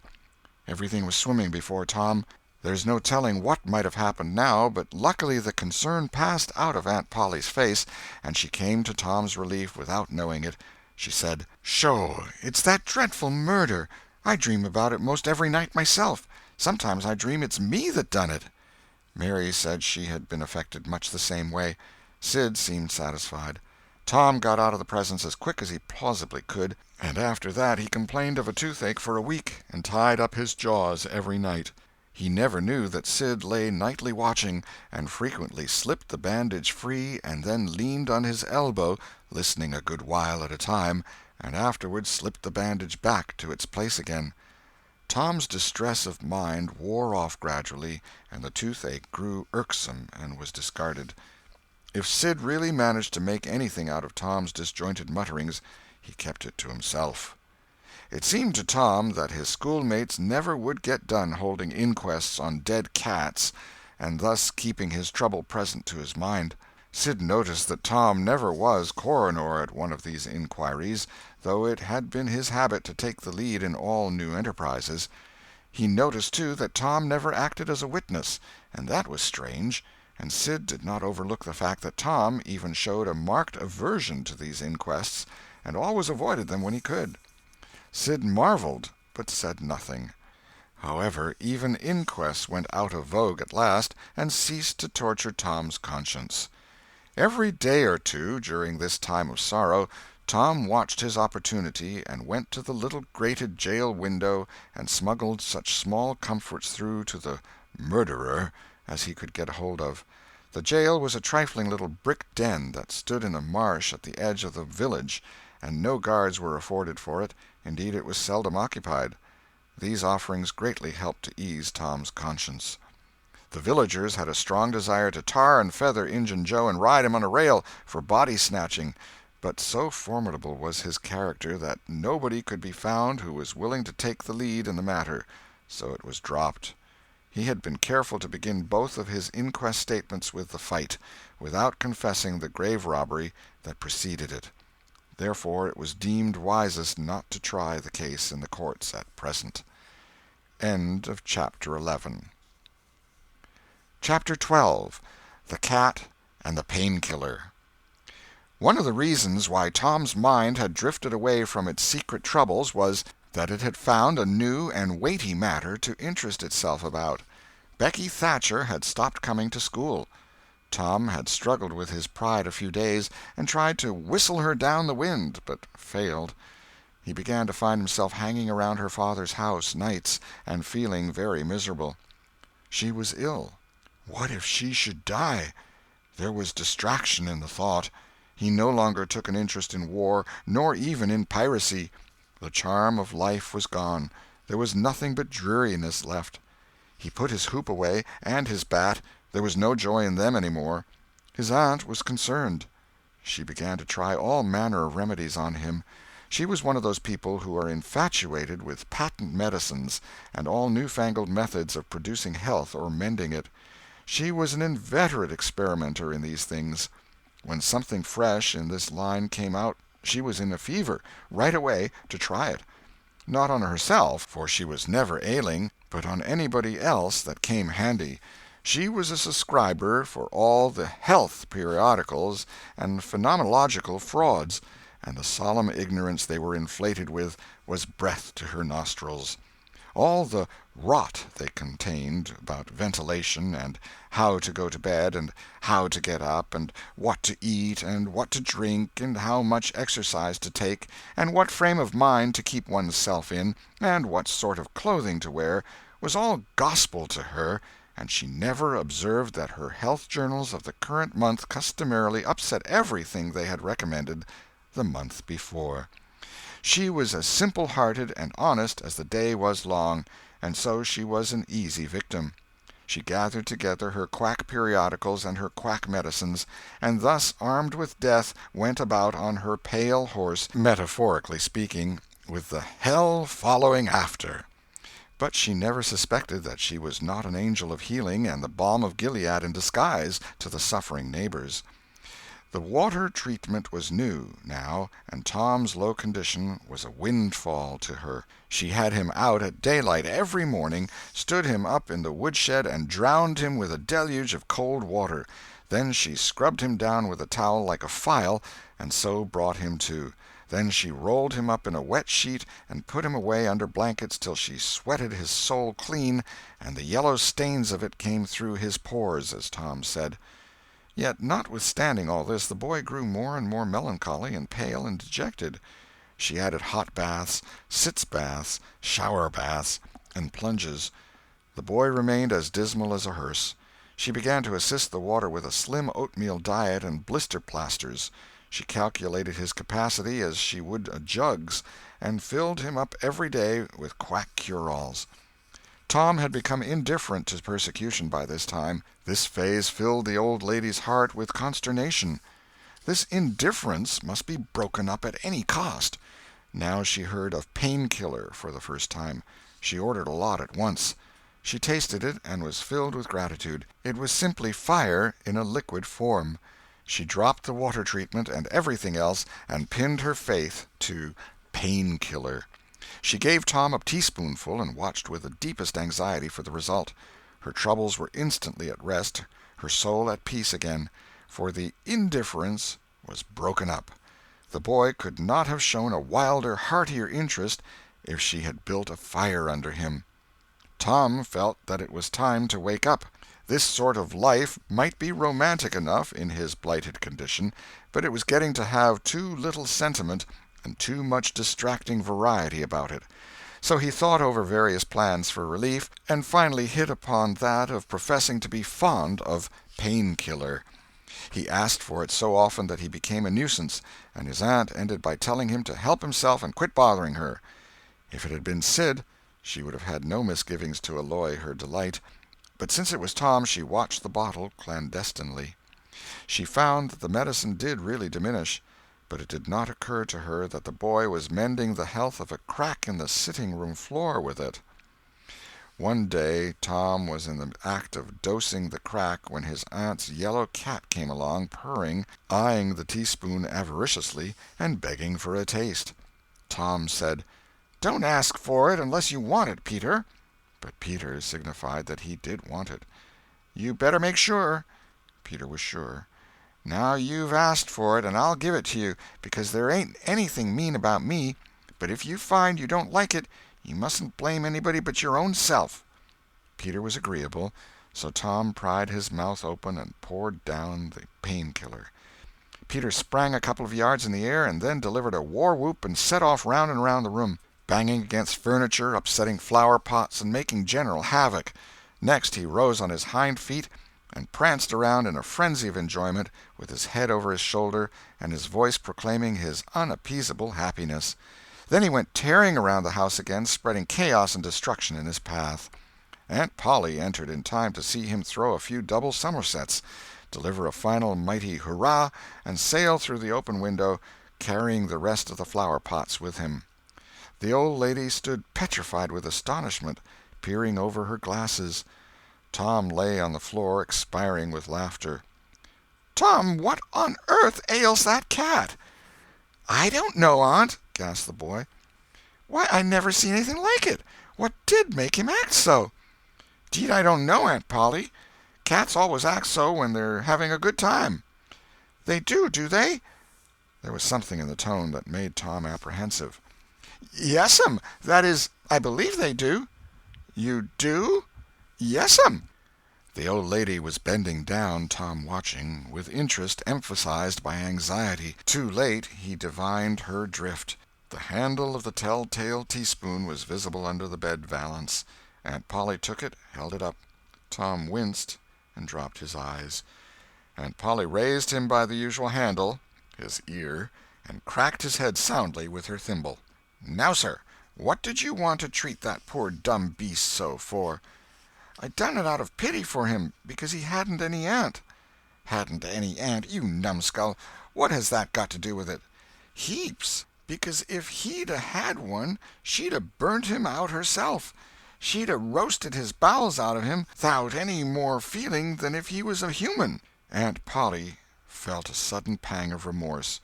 Everything was swimming before Tom. There's no telling what might have happened now, but luckily the concern passed out of Aunt Polly's face, and she came to Tom's relief without knowing it. She said, "Sho, it's that dreadful murder. I dream about it most every night myself. Sometimes I dream it's me that done it." Mary said she had been affected much the same way. Sid seemed satisfied. Tom got out of the presence as quick as he plausibly could, and after that he complained of a toothache for a week, and tied up his jaws every night. He never knew that Sid lay nightly watching, and frequently slipped the bandage free and then leaned on his elbow, listening a good while at a time, and afterward slipped the bandage back to its place again. Tom's distress of mind wore off gradually, and the toothache grew irksome and was discarded. If Sid really managed to make anything out of Tom's disjointed mutterings, he kept it to himself. It seemed to Tom that his schoolmates never would get done holding inquests on dead cats, and thus keeping his trouble present to his mind. Sid noticed that Tom never was coroner at one of these inquiries, though it had been his habit to take the lead in all new enterprises. He noticed, too, that Tom never acted as a witness, and that was strange, and Sid did not overlook the fact that Tom even showed a marked aversion to these inquests, and always avoided them when he could. Sid marveled, but said nothing. However, even inquests went out of vogue at last, and ceased to torture Tom's conscience. Every day or two, during this time of sorrow, Tom watched his opportunity, and went to the little grated jail window and smuggled such small comforts through to the "murderer" as he could get hold of. The jail was a trifling little brick den that stood in a marsh at the edge of the village, and no guards were afforded for it. Indeed, it was seldom occupied. These offerings greatly helped to ease Tom's conscience. The villagers had a strong desire to tar and feather Injun Joe and ride him on a rail for body-snatching, but so formidable was his character that nobody could be found who was willing to take the lead in the matter, so it was dropped. He had been careful to begin both of his inquest statements with the fight, without confessing the grave robbery that preceded it. Therefore it was deemed wisest not to try the case in the courts at present. End of Chapter 11. Chapter 12. The Cat and the Painkiller. One of the reasons why Tom's mind had drifted away from its secret troubles was that it had found a new and weighty matter to interest itself about. Becky Thatcher had stopped coming to school. Tom had struggled with his pride a few days, and tried to whistle her down the wind, but failed. He began to find himself hanging around her father's house nights, and feeling very miserable. She was ill. What if she should die? There was distraction in the thought. He no longer took an interest in war, nor even in piracy. The charm of life was gone. There was nothing but dreariness left. He put his hoop away, and his bat. There was no joy in them any more. His aunt was concerned. She began to try all manner of remedies on him. She was one of those people who are infatuated with patent medicines and all new-fangled methods of producing health or mending it. She was an inveterate experimenter in these things. When something fresh in this line came out, she was in a fever, right away, to try it. Not on herself, for she was never ailing, but on anybody else that came handy. She was a subscriber for all the health periodicals and phenomenological frauds, and the solemn ignorance they were inflated with was breath to her nostrils. all the rot they contained about ventilation, and how to go to bed, and how to get up, and what to eat, and what to drink, and how much exercise to take, and what frame of mind to keep one's self in, and what sort of clothing to wear, was all gospel to her, and she never observed that her health journals of the current month customarily upset everything they had recommended the month before. She was as simple-hearted and honest as the day was long, and so she was an easy victim. She gathered together her quack periodicals and her quack medicines, and thus, armed with death, went about on her pale horse, metaphorically speaking, with the hell following after. But she never suspected that she was not an angel of healing and the balm of Gilead in disguise to the suffering neighbors. The water treatment was new, now, and Tom's low condition was a windfall to her. She had him out at daylight every morning, stood him up in the woodshed, and drowned him with a deluge of cold water. Then she scrubbed him down with a towel like a file, and so brought him to. Then she rolled him up in a wet sheet and put him away under blankets till she sweated his soul clean, and the yellow stains of it came through his pores, as Tom said. Yet, notwithstanding all this, the boy grew more and more melancholy and pale and dejected. She added hot baths, sitz baths, shower baths, and plunges. The boy remained as dismal as a hearse. She began to assist the water with a slim oatmeal diet and blister plasters. She calculated his capacity as she would a jug's, and filled him up every day with quack cure-alls. Tom had become indifferent to persecution by this time. This phase filled the old lady's heart with consternation. This indifference must be broken up at any cost. Now she heard of pain-killer for the first time. She ordered a lot at once. She tasted it and was filled with gratitude. It was simply fire in a liquid form. She dropped the water treatment and everything else, and pinned her faith to pain-killer. She gave Tom a teaspoonful and watched with the deepest anxiety for the result. Her troubles were instantly at rest, her soul at peace again, for the indifference was broken up. The boy could not have shown a wilder, heartier interest if she had built a fire under him. Tom felt that it was time to wake up. This sort of life might be romantic enough in his blighted condition, but it was getting to have too little sentiment and too much distracting variety about it. So he thought over various plans for relief, and finally hit upon that of professing to be fond of pain-killer. He asked for it so often that he became a nuisance, and his aunt ended by telling him to help himself and quit bothering her. If it had been Sid, she would have had no misgivings to alloy her delight, but since it was Tom, she watched the bottle clandestinely. She found that the medicine did really diminish, but it did not occur to her that the boy was mending the health of a crack in the sitting-room floor with it. One day Tom was in the act of dosing the crack when his aunt's yellow cat came along, purring, eyeing the teaspoon avariciously, and begging for a taste. Tom said, "Don't ask for it unless you want it, Peter." But Peter signified that he did want it. "You better make sure." Peter was sure. "Now you've asked for it, and I'll give it to you, because there ain't anything mean about me, but if you find you don't like it, you mustn't blame anybody but your own self." Peter was agreeable, so Tom pried his mouth open and poured down the pain-killer. Peter sprang a couple of yards in the air, and then delivered a war-whoop and set off round and round the room, banging against furniture, upsetting flower-pots, and making general havoc. Next he rose on his hind feet and pranced around in a frenzy of enjoyment, with his head over his shoulder and his voice proclaiming his unappeasable happiness. Then he went tearing around the house again, spreading chaos and destruction in his path. Aunt Polly entered in time to see him throw a few double somersets, deliver a final mighty hurrah, and sail through the open window, carrying the rest of the flower-pots with him. The old lady stood petrified with astonishment, peering over her glasses. Tom lay on the floor, expiring with laughter. "Tom, what on earth ails that cat?" "I don't know, Aunt," gasped the boy. "Why, I never seen anything like it. What did make him act so?" "'Deed I don't know, Aunt Polly. Cats always act so when they're having a good time." "They do they?" There was something in the tone that made Tom apprehensive. "Yes'm, that is, I believe they do." "You do?" "Yes'm." The old lady was bending down, Tom watching, with interest emphasized by anxiety. Too late he divined her drift. The handle of the tell-tale teaspoon was visible under the bed valance. Aunt Polly took it, held it up. Tom winced and dropped his eyes. Aunt Polly raised him by the usual handle, his ear, and cracked his head soundly with her thimble. "Now, sir, what did you want to treat that poor dumb beast so for?" "I done it out of pity for him, because he hadn't any aunt." "Hadn't any aunt, you numbskull! What has that got to do with it?" "Heaps. Because if he'd 'a' had one, she'd 'a' burnt him out herself. She'd 'a' roasted his bowels out of him 'thout any more feeling than if he was a human." Aunt Polly felt a sudden pang of remorse.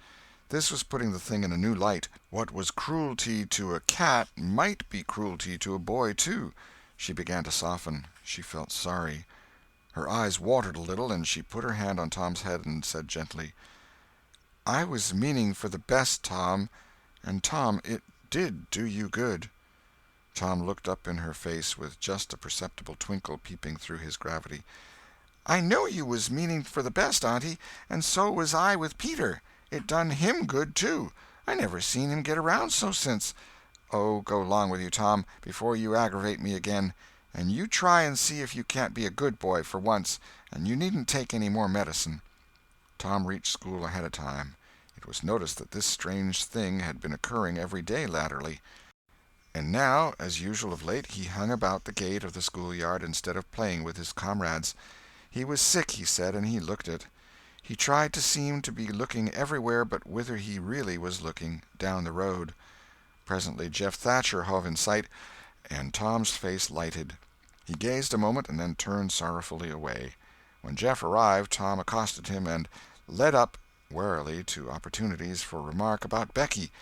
This was putting the thing in a new light. What was cruelty to a cat might be cruelty to a boy, too. She began to soften. She felt sorry. Her eyes watered a little, and she put her hand on Tom's head and said gently, "I was meaning for the best, Tom, and Tom, it did do you good." Tom looked up in her face with just a perceptible twinkle peeping through his gravity. "I know you was meaning for the best, auntie, and so was I with Peter. It done him good, too. I never seen him get around so since—" "Oh, go 'long with you, Tom, before you aggravate me again. And you try and see if you can't be a good boy for once, and you needn't take any more medicine." Tom reached school ahead of time. It was noticed that this strange thing had been occurring every day latterly. And now, as usual of late, he hung about the gate of the schoolyard instead of playing with his comrades. He was sick, he said, and he looked it. He tried to seem to be looking everywhere but whither he really was looking, down the road. Presently Jeff Thatcher hove in sight, and Tom's face lighted. He gazed a moment and then turned sorrowfully away. When Jeff arrived, Tom accosted him and led up warily to opportunities for remark about Becky,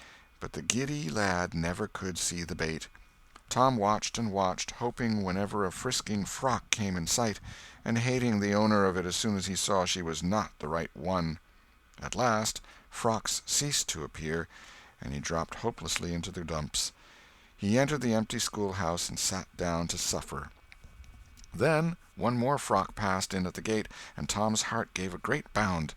but the giddy lad never could see the bait. Tom watched and watched, hoping whenever a frisking frock came in sight, and hating the owner of it as soon as he saw she was not the right one. At last frocks ceased to appear, and he dropped hopelessly into the dumps. He entered the empty schoolhouse and sat down to suffer. Then one more frock passed in at the gate, and Tom's heart gave a great bound.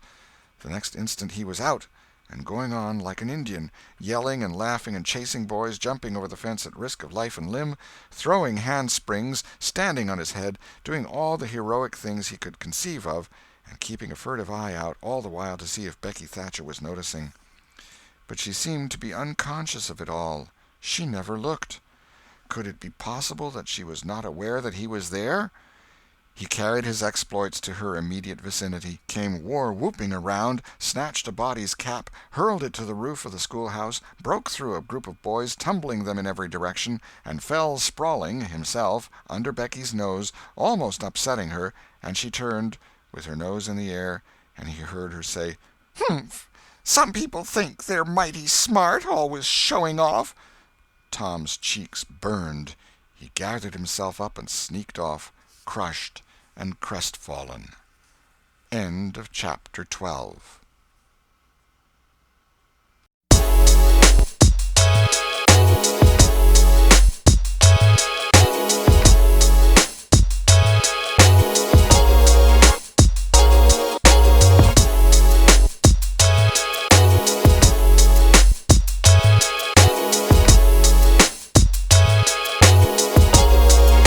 The next instant he was out, and going on like an Indian, yelling and laughing and chasing boys, jumping over the fence at risk of life and limb, throwing handsprings, standing on his head, doing all the heroic things he could conceive of, and keeping a furtive eye out all the while to see if Becky Thatcher was noticing. But she seemed to be unconscious of it all. She never looked. Could it be possible that she was not aware that he was there? He carried his exploits to her immediate vicinity, came war-whooping around, snatched a body's cap, hurled it to the roof of the schoolhouse, broke through a group of boys, tumbling them in every direction, and fell sprawling, himself, under Becky's nose, almost upsetting her, and she turned, with her nose in the air, and he heard her say, "Humph! Some people think they're mighty smart, always showing off." Tom's cheeks burned. He gathered himself up and sneaked off, crushed and crestfallen. End of chapter 12.